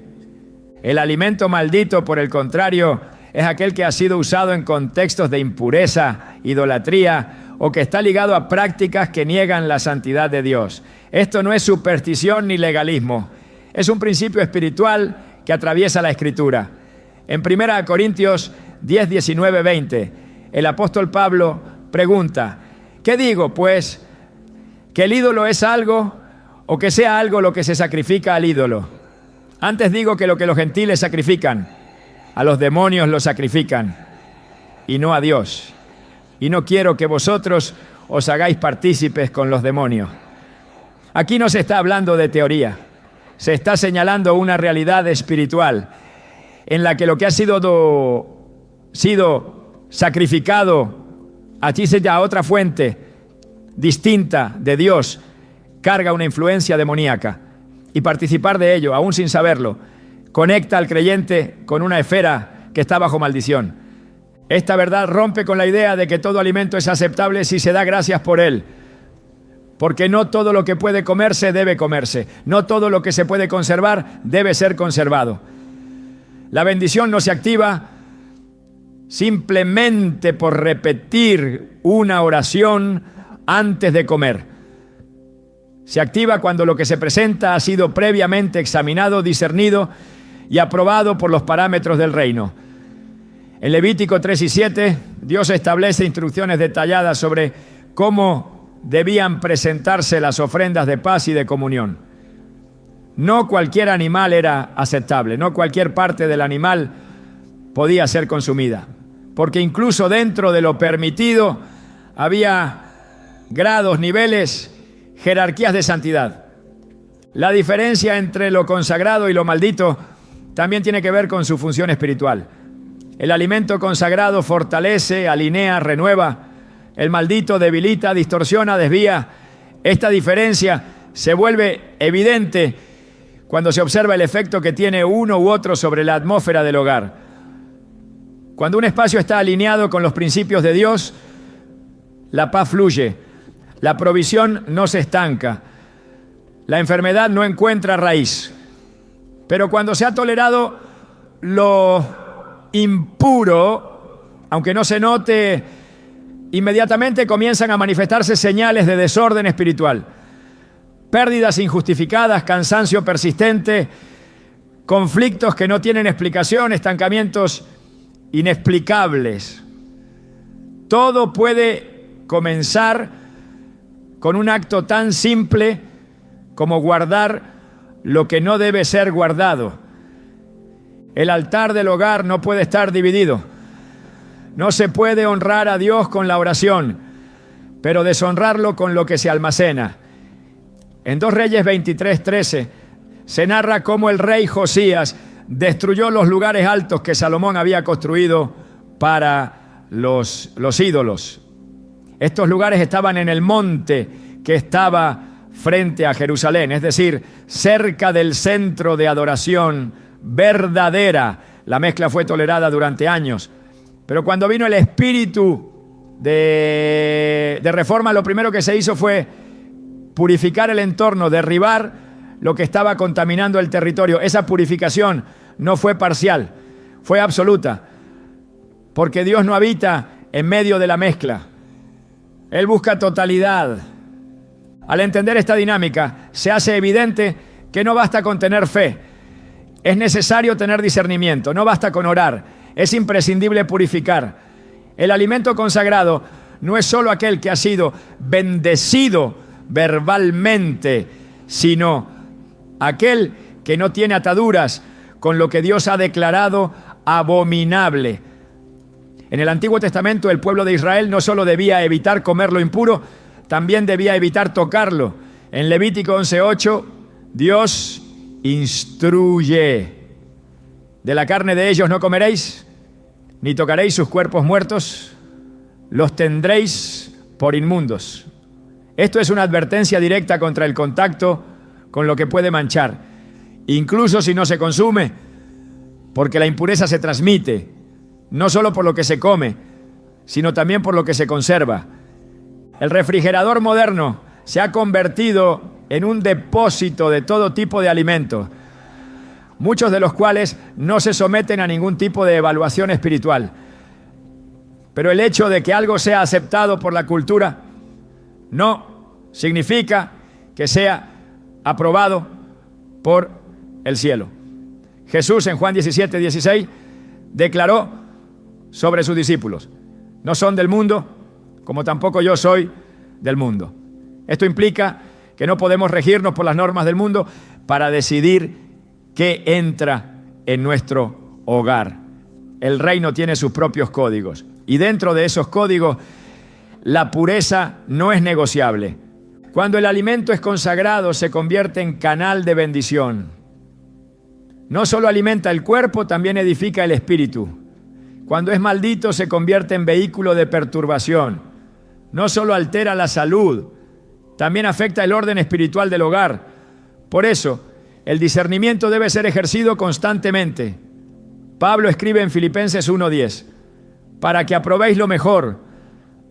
El alimento maldito, por el contrario, es aquel que ha sido usado en contextos de impureza, idolatría o que está ligado a prácticas que niegan la santidad de Dios. Esto no es superstición ni legalismo. Es un principio espiritual que atraviesa la Escritura. En 1 Corintios 10, 19, 20, el apóstol Pablo pregunta: ¿qué digo, pues? ¿Que el ídolo es algo o que sea algo lo que se sacrifica al ídolo? Antes digo que lo que los gentiles sacrifican, a los demonios lo sacrifican, y no a Dios. Y no quiero que vosotros os hagáis partícipes con los demonios. Aquí no se está hablando de teoría, se está señalando una realidad espiritual en la que lo que ha sido sacrificado a otra fuente distinta de Dios carga una influencia demoníaca, y participar de ello, aún sin saberlo, conecta al creyente con una esfera que está bajo maldición. Esta verdad rompe con la idea de que todo alimento es aceptable si se da gracias por él, porque no todo lo que puede comerse debe comerse, no todo lo que se puede conservar debe ser conservado. La bendición no se activa simplemente por repetir una oración antes de comer. Se activa cuando lo que se presenta ha sido previamente examinado, discernido y aprobado por los parámetros del reino. En Levítico 3 y 7, Dios establece instrucciones detalladas sobre cómo debían presentarse las ofrendas de paz y de comunión. No cualquier animal era aceptable, no cualquier parte del animal podía ser consumida, porque incluso dentro de lo permitido había grados, niveles, jerarquías de santidad. La diferencia entre lo consagrado y lo maldito también tiene que ver con su función espiritual. El alimento consagrado fortalece, alinea, renueva. El maldito debilita, distorsiona, desvía. Esta diferencia se vuelve evidente cuando se observa el efecto que tiene uno u otro sobre la atmósfera del hogar. Cuando un espacio está alineado con los principios de Dios, la paz fluye, la provisión no se estanca, la enfermedad no encuentra raíz. Pero cuando se ha tolerado lo impuro, aunque no se note inmediatamente, comienzan a manifestarse señales de desorden espiritual. Pérdidas injustificadas, cansancio persistente, conflictos que no tienen explicación, estancamientos inexplicables. Todo puede comenzar con un acto tan simple como guardar lo que no debe ser guardado. El altar del hogar no puede estar dividido. No se puede honrar a Dios con la oración, pero deshonrarlo con lo que se almacena. En 2 Reyes 23:13 se narra cómo el rey Josías destruyó los lugares altos que Salomón había construido para los ídolos. Estos lugares estaban en el monte que estaba frente a Jerusalén, es decir, cerca del centro de adoración verdadera. La mezcla fue tolerada durante años, pero cuando vino el espíritu de reforma, lo primero que se hizo fue purificar el entorno, derribar lo que estaba contaminando el territorio. Esa purificación no fue parcial, fue absoluta, porque Dios no habita en medio de la mezcla. Él busca totalidad. Al entender esta dinámica, se hace evidente que no basta con tener fe. Es necesario tener discernimiento, no basta con orar. Es imprescindible purificar. El alimento consagrado no es solo aquel que ha sido bendecido verbalmente, sino aquel que no tiene ataduras con lo que Dios ha declarado abominable. En el Antiguo Testamento el pueblo de Israel no solo debía evitar comer lo impuro, también debía evitar tocarlo. En Levítico 11:8, Dios instruye: de la carne de ellos no comeréis, ni tocaréis sus cuerpos muertos, los tendréis por inmundos. Esto es una advertencia directa contra el contacto con lo que puede manchar, incluso si no se consume, porque la impureza se transmite, no solo por lo que se come, sino también por lo que se conserva. El refrigerador moderno se ha convertido en un depósito de todo tipo de alimentos, muchos de los cuales no se someten a ningún tipo de evaluación espiritual. Pero el hecho de que algo sea aceptado por la cultura no significa que sea aprobado por el cielo. Jesús en Juan 17:16 declaró sobre sus discípulos: no son del mundo, como tampoco yo soy del mundo. Esto implica que no podemos regirnos por las normas del mundo para decidir qué entra en nuestro hogar. El reino tiene sus propios códigos, y dentro de esos códigos la pureza no es negociable. Cuando el alimento es consagrado, se convierte en canal de bendición. No solo alimenta el cuerpo, también edifica el espíritu. Cuando es maldito, se convierte en vehículo de perturbación. No solo altera la salud, también afecta el orden espiritual del hogar. Por eso, el discernimiento debe ser ejercido constantemente. Pablo escribe en Filipenses 1:10: para que aprobéis lo mejor,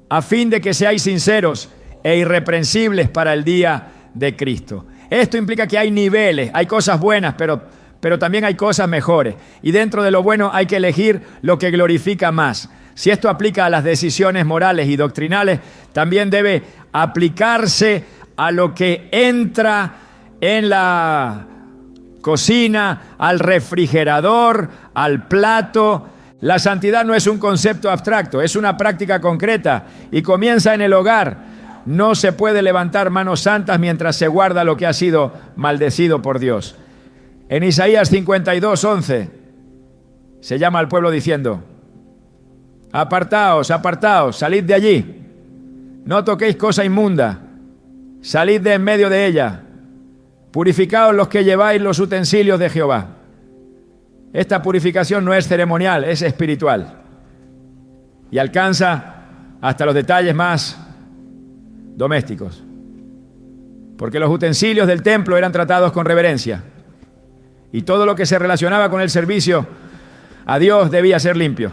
a fin de que seáis sinceros e irreprensibles para el día de Cristo. Esto implica que hay niveles, hay cosas buenas, pero también hay cosas mejores. Y dentro de lo bueno hay que elegir lo que glorifica más. Si esto aplica a las decisiones morales y doctrinales, también debe aplicarse a lo que entra en la cocina, al refrigerador, al plato. La santidad no es un concepto abstracto, es una práctica concreta y comienza en el hogar. No se puede levantar manos santas mientras se guarda lo que ha sido maldecido por Dios. En Isaías 52:11 se llama al pueblo diciendo: apartaos, apartaos, salid de allí, no toquéis cosa inmunda, salid de en medio de ella, purificaos los que lleváis los utensilios de Jehová. Esta purificación no es ceremonial, es espiritual y alcanza hasta los detalles más domésticos, porque los utensilios del templo eran tratados con reverencia y todo lo que se relacionaba con el servicio a Dios debía ser limpio.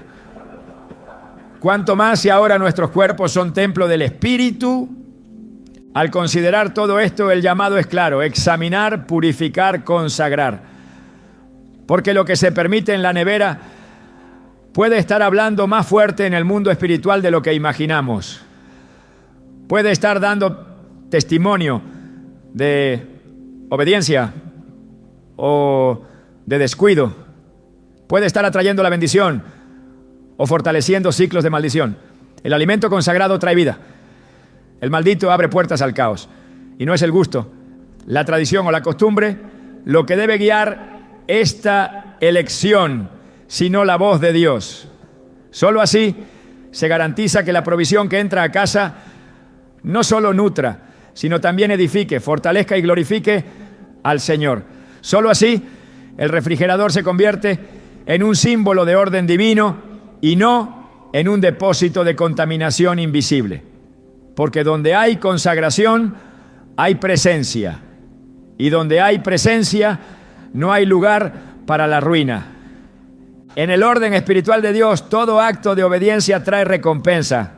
Cuanto más si ahora nuestros cuerpos son templo del Espíritu. Al considerar todo esto, el llamado es claro: examinar, purificar, consagrar. Porque lo que se permite en la nevera puede estar hablando más fuerte en el mundo espiritual de lo que imaginamos. Puede estar dando testimonio de obediencia o de descuido. Puede estar atrayendo la bendición o fortaleciendo ciclos de maldición. El alimento consagrado trae vida. El maldito abre puertas al caos. Y no es el gusto, la tradición o la costumbre lo que debe guiar esta elección, sino la voz de Dios. Solo así se garantiza que la provisión que entra a casa no solo nutra, sino también edifique, fortalezca y glorifique al Señor. Solo así el refrigerador se convierte en un símbolo de orden divino y no en un depósito de contaminación invisible. Porque donde hay consagración, hay presencia. Y donde hay presencia, no hay lugar para la ruina. En el orden espiritual de Dios, todo acto de obediencia trae recompensa.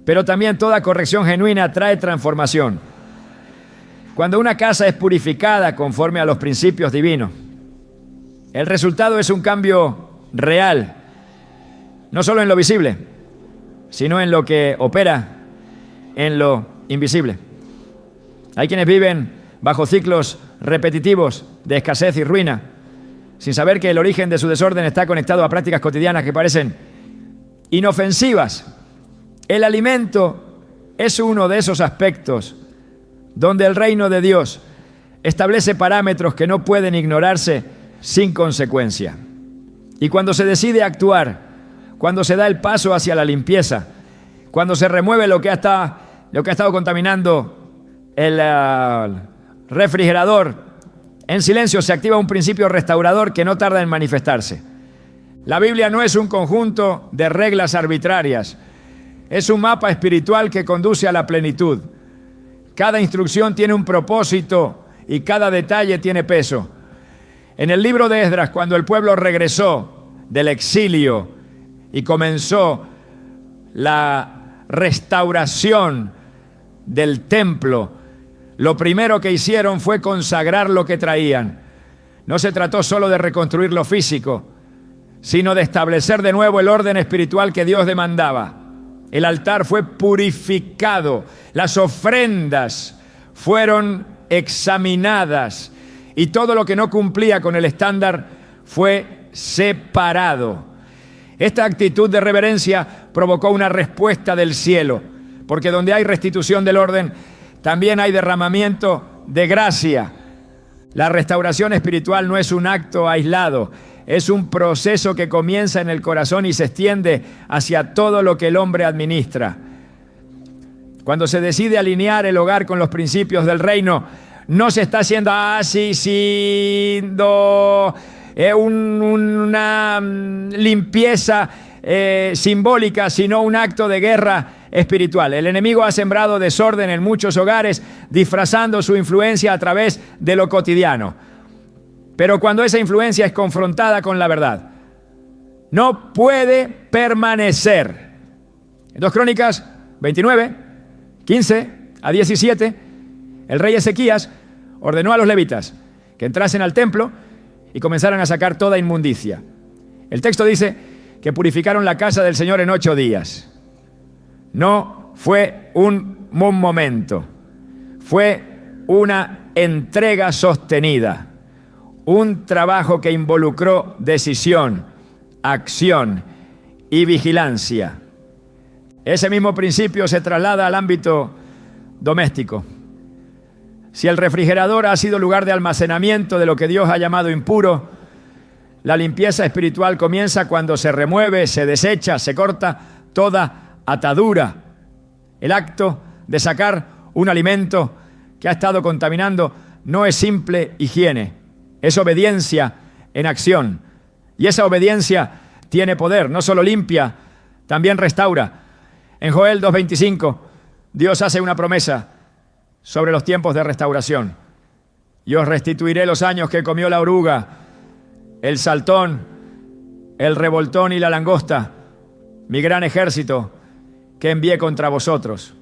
Pero también toda corrección genuina trae transformación. Cuando una casa es purificada conforme a los principios divinos, el resultado es un cambio real, no solo en lo visible, sino en lo que opera en lo invisible. Hay quienes viven bajo ciclos repetitivos de escasez y ruina, sin saber que el origen de su desorden está conectado a prácticas cotidianas que parecen inofensivas. El alimento es uno de esos aspectos donde el reino de Dios establece parámetros que no pueden ignorarse sin consecuencia. Y cuando se decide actuar, cuando se da el paso hacia la limpieza, cuando se remueve lo que ha estado contaminando el refrigerador, en silencio se activa un principio restaurador que no tarda en manifestarse. La Biblia no es un conjunto de reglas arbitrarias, es un mapa espiritual que conduce a la plenitud. Cada instrucción tiene un propósito y cada detalle tiene peso. En el libro de Esdras, cuando el pueblo regresó del exilio y comenzó la restauración del templo, lo primero que hicieron fue consagrar lo que traían. No se trató solo de reconstruir lo físico, sino de establecer de nuevo el orden espiritual que Dios demandaba. El altar fue purificado, las ofrendas fueron examinadas y todo lo que no cumplía con el estándar fue separado. Esta actitud de reverencia provocó una respuesta del cielo, porque donde hay restitución del orden, también hay derramamiento de gracia. La restauración espiritual no es un acto aislado, es un proceso que comienza en el corazón y se extiende hacia todo lo que el hombre administra. Cuando se decide alinear el hogar con los principios del reino, no se está haciendo una limpieza simbólica, sino un acto de guerra espiritual. El enemigo ha sembrado desorden en muchos hogares, disfrazando su influencia a través de lo cotidiano. Pero cuando esa influencia es confrontada con la verdad, no puede permanecer. En 2 Crónicas 29, 15 a 17, el rey Ezequías ordenó a los levitas que entrasen al templo y comenzaran a sacar toda inmundicia. El texto dice que purificaron la casa del Señor en 8 días. No fue un momento, fue una entrega sostenida. Un trabajo que involucró decisión, acción y vigilancia. Ese mismo principio se traslada al ámbito doméstico. Si el refrigerador ha sido lugar de almacenamiento de lo que Dios ha llamado impuro, la limpieza espiritual comienza cuando se remueve, se desecha, se corta toda atadura. El acto de sacar un alimento que ha estado contaminando no es simple higiene. Es obediencia en acción. Y esa obediencia tiene poder. No solo limpia, también restaura. En Joel 2:25, Dios hace una promesa sobre los tiempos de restauración. Yo os restituiré los años que comió la oruga, el saltón, el revoltón y la langosta, mi gran ejército que envié contra vosotros.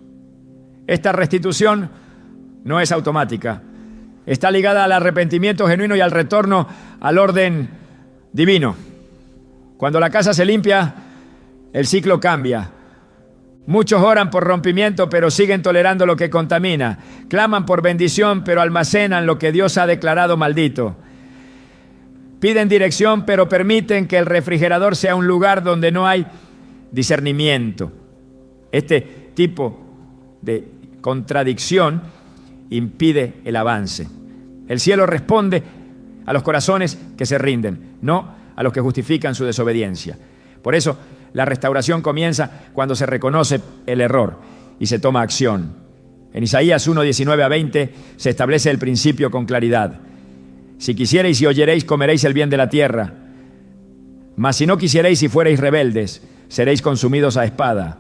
Esta restitución no es automática. Está ligada al arrepentimiento genuino y al retorno al orden divino. Cuando la casa se limpia, el ciclo cambia. Muchos oran por rompimiento, pero siguen tolerando lo que contamina. Claman por bendición, pero almacenan lo que Dios ha declarado maldito. Piden dirección, pero permiten que el refrigerador sea un lugar donde no hay discernimiento. Este tipo de contradicción impide el avance. El cielo responde a los corazones que se rinden, no a los que justifican su desobediencia. Por eso, la restauración comienza cuando se reconoce el error y se toma acción. En Isaías 1:19 a 20 se establece el principio con claridad. Si quisierais y oyeréis, comeréis el bien de la tierra. Mas si no quisieréis y fuereis rebeldes, seréis consumidos a espada,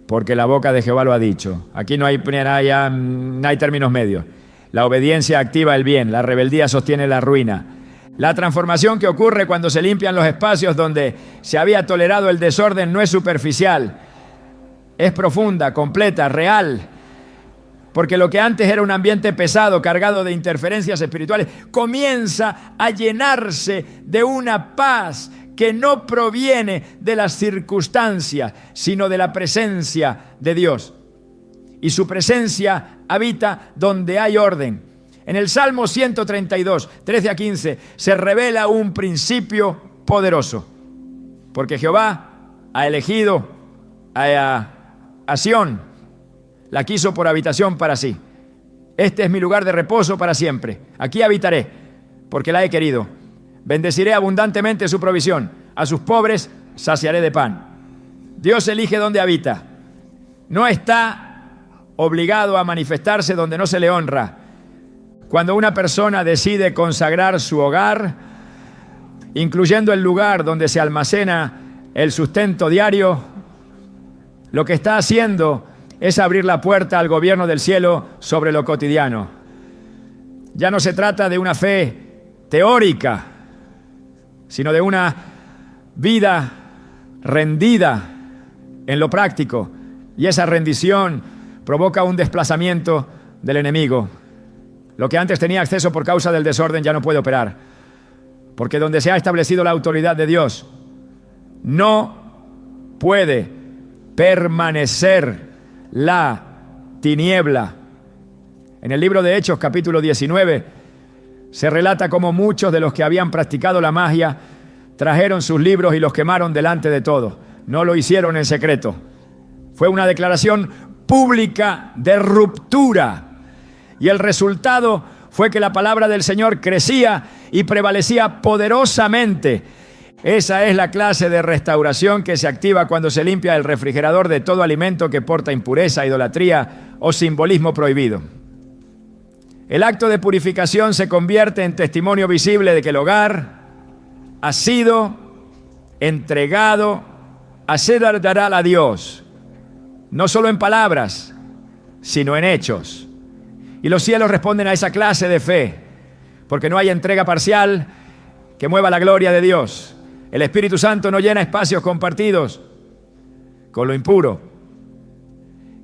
porque la boca de Jehová lo ha dicho. Aquí no hay términos medios. La obediencia activa el bien, la rebeldía sostiene la ruina. La transformación que ocurre cuando se limpian los espacios donde se había tolerado el desorden no es superficial, es profunda, completa, real. porque lo que antes era un ambiente pesado, cargado de interferencias espirituales, comienza a llenarse de una paz que no proviene de las circunstancias, sino de la presencia de Dios. Y su presencia habita donde hay orden. En el Salmo 132, 13 a 15, se revela un principio poderoso, porque Jehová ha elegido a Sión, la quiso por habitación para sí. Este es mi lugar de reposo para siempre. Aquí habitaré, porque la he querido. Bendeciré abundantemente su provisión. A sus pobres saciaré de pan. Dios elige dónde habita. No está obligado a manifestarse donde no se le honra. Cuando una persona decide consagrar su hogar, incluyendo el lugar donde se almacena el sustento diario, lo que está haciendo es abrir la puerta al gobierno del cielo sobre lo cotidiano. Ya no se trata de una fe teórica, sino de una vida rendida en lo práctico. Y esa rendición provoca un desplazamiento del enemigo. Lo que antes tenía acceso por causa del desorden ya no puede operar. Porque donde se ha establecido la autoridad de Dios, no puede permanecer la tiniebla. En el libro de Hechos, capítulo 19, se relata cómo muchos de los que habían practicado la magia trajeron sus libros y los quemaron delante de todos. No lo hicieron en secreto. Fue una declaración pública de ruptura. Y el resultado fue que la palabra del Señor crecía y prevalecía poderosamente. Esa es la clase de restauración que se activa cuando se limpia el refrigerador de todo alimento que porta impureza, idolatría o simbolismo prohibido. El acto de purificación se convierte en testimonio visible de que el hogar ha sido entregado a ser a Dios, no solo en palabras, sino en hechos. Y los cielos responden a esa clase de fe, porque no hay entrega parcial que mueva la gloria de Dios. El Espíritu Santo no llena espacios compartidos con lo impuro.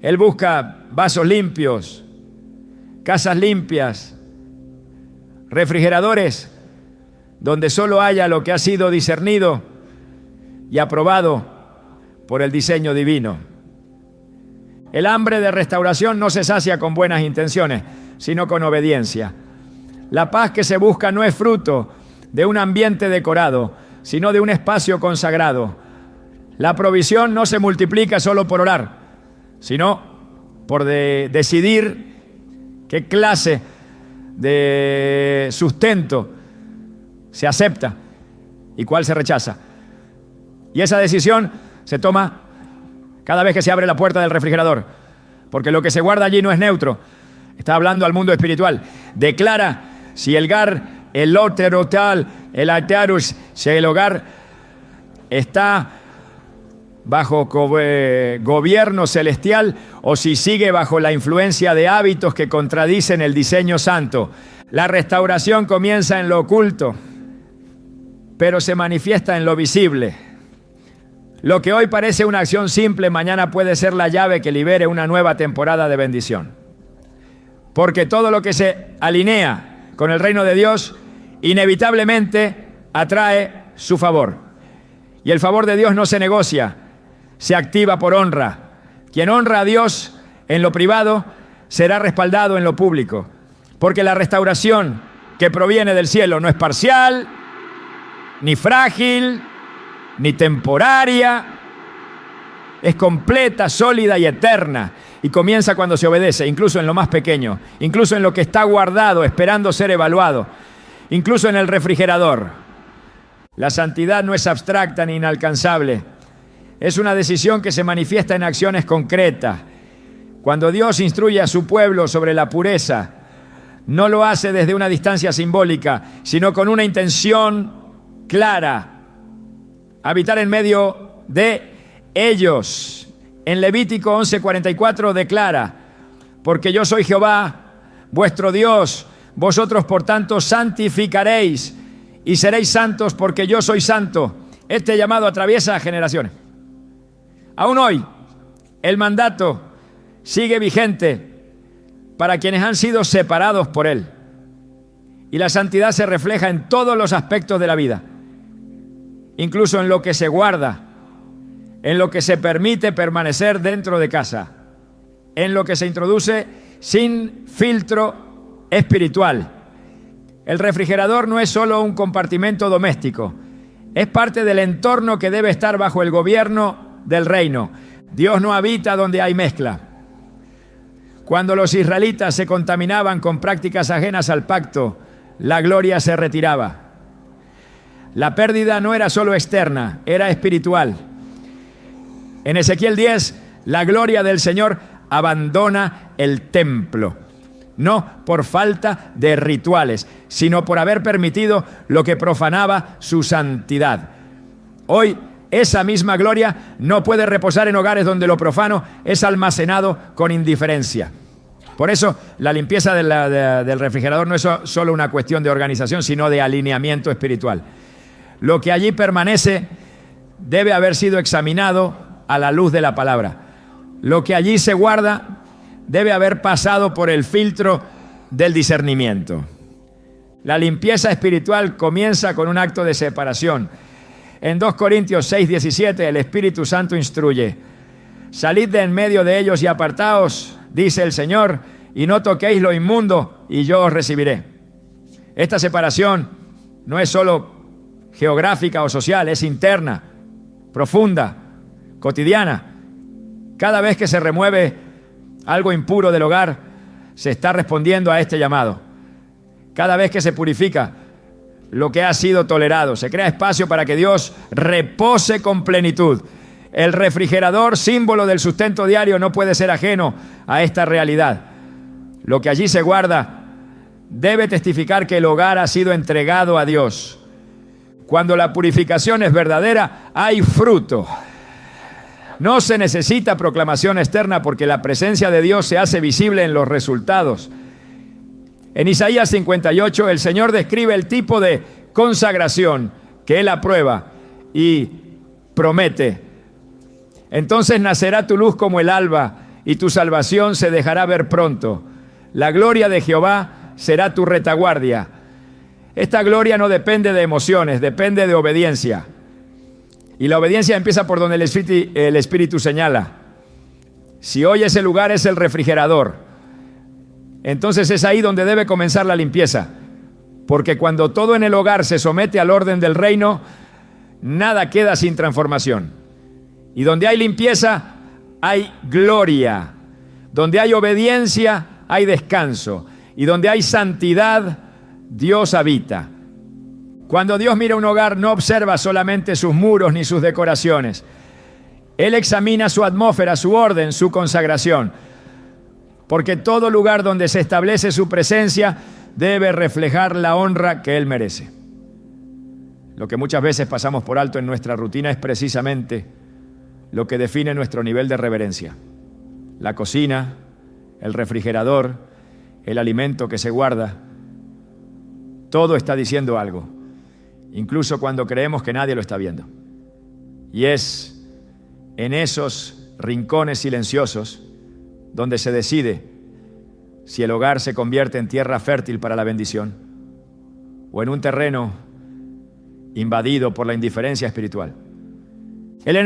Él busca vasos limpios, casas limpias, refrigeradores donde solo haya lo que ha sido discernido y aprobado por el diseño divino. El hambre de restauración no se sacia con buenas intenciones, sino con obediencia. La paz que se busca no es fruto de un ambiente decorado, sino de un espacio consagrado. La provisión no se multiplica solo por orar, sino por decidir qué clase de sustento se acepta y cuál se rechaza. Y esa decisión se toma cada vez que se abre la puerta del refrigerador, porque lo que se guarda allí no es neutro. Está hablando al mundo espiritual. Declara si el gar, el loterotal, el altarus, si el hogar está bajo gobierno celestial o si sigue bajo la influencia de hábitos que contradicen el diseño santo. La restauración comienza en lo oculto, pero se manifiesta en lo visible. Lo que hoy parece una acción simple, mañana puede ser la llave que libere una nueva temporada de bendición. Porque todo lo que se alinea con el reino de Dios inevitablemente atrae su favor. Y el favor de Dios no se negocia, se activa por honra. Quien honra a Dios en lo privado será respaldado en lo público. Porque la restauración que proviene del cielo no es parcial, ni frágil, ni temporaria. Es completa, sólida y eterna. Y comienza cuando se obedece, incluso en lo más pequeño, incluso en lo que está guardado, esperando ser evaluado, incluso en el refrigerador. La santidad no es abstracta ni inalcanzable. Es una decisión que se manifiesta en acciones concretas. Cuando Dios instruye a su pueblo sobre la pureza, no lo hace desde una distancia simbólica, sino con una intención clara. Habitar en medio de ellos. En Levítico 11:44 declara: porque yo soy Jehová, vuestro Dios, vosotros por tanto santificaréis y seréis santos porque yo soy santo. Este llamado atraviesa generaciones. Aún hoy, el mandato sigue vigente para quienes han sido separados por Él. Y la santidad se refleja en todos los aspectos de la vida, incluso en lo que se guarda, en lo que se permite permanecer dentro de casa, en lo que se introduce sin filtro espiritual. El refrigerador no es solo un compartimento doméstico, es parte del entorno que debe estar bajo el gobierno del reino. Dios no habita donde hay mezcla. Cuando los israelitas se contaminaban con prácticas ajenas al pacto, la gloria se retiraba. La pérdida no era solo externa, era espiritual. En Ezequiel 10, la gloria del Señor abandona el templo, no por falta de rituales, sino por haber permitido lo que profanaba su santidad. Hoy, esa misma gloria no puede reposar en hogares donde lo profano es almacenado con indiferencia. Por eso, la limpieza del refrigerador no es solo una cuestión de organización, sino de alineamiento espiritual. Lo que allí permanece debe haber sido examinado a la luz de la palabra. Lo que allí se guarda debe haber pasado por el filtro del discernimiento. La limpieza espiritual comienza con un acto de separación. En 2 Corintios 6:17 el Espíritu Santo instruye: salid de en medio de ellos y apartaos, dice el Señor, y no toquéis lo inmundo, y yo os recibiré. Esta separación no es solo geográfica o social, es interna, profunda, cotidiana. Cada vez que se remueve algo impuro del hogar, se está respondiendo a este llamado. Cada vez que se purifica lo que ha sido tolerado, se crea espacio para que Dios repose con plenitud. El refrigerador, símbolo del sustento diario, no puede ser ajeno a esta realidad. Lo que allí se guarda debe testificar que el hogar ha sido entregado a Dios. Cuando la purificación es verdadera, hay fruto. No se necesita proclamación externa porque la presencia de Dios se hace visible en los resultados. En Isaías 58, el Señor describe el tipo de consagración que Él aprueba y promete. Entonces nacerá tu luz como el alba y tu salvación se dejará ver pronto. La gloria de Jehová será tu retaguardia. Esta gloria no depende de emociones, depende de obediencia. Y la obediencia empieza por donde el Espíritu señala. Si hoy ese lugar es el refrigerador, entonces es ahí donde debe comenzar la limpieza. Porque cuando todo en el hogar se somete al orden del reino, nada queda sin transformación. Y donde hay limpieza, hay gloria. Donde hay obediencia, hay descanso. Y donde hay santidad, Dios habita. Cuando Dios mira un hogar, no observa solamente sus muros ni sus decoraciones. Él examina su atmósfera, su orden, su consagración. Porque todo lugar donde se establece su presencia debe reflejar la honra que Él merece. Lo que muchas veces pasamos por alto en nuestra rutina es precisamente lo que define nuestro nivel de reverencia. La cocina, el refrigerador, el alimento que se guarda, todo está diciendo algo, incluso cuando creemos que nadie lo está viendo. Y es en esos rincones silenciosos donde se decide si el hogar se convierte en tierra fértil para la bendición o en un terreno invadido por la indiferencia espiritual.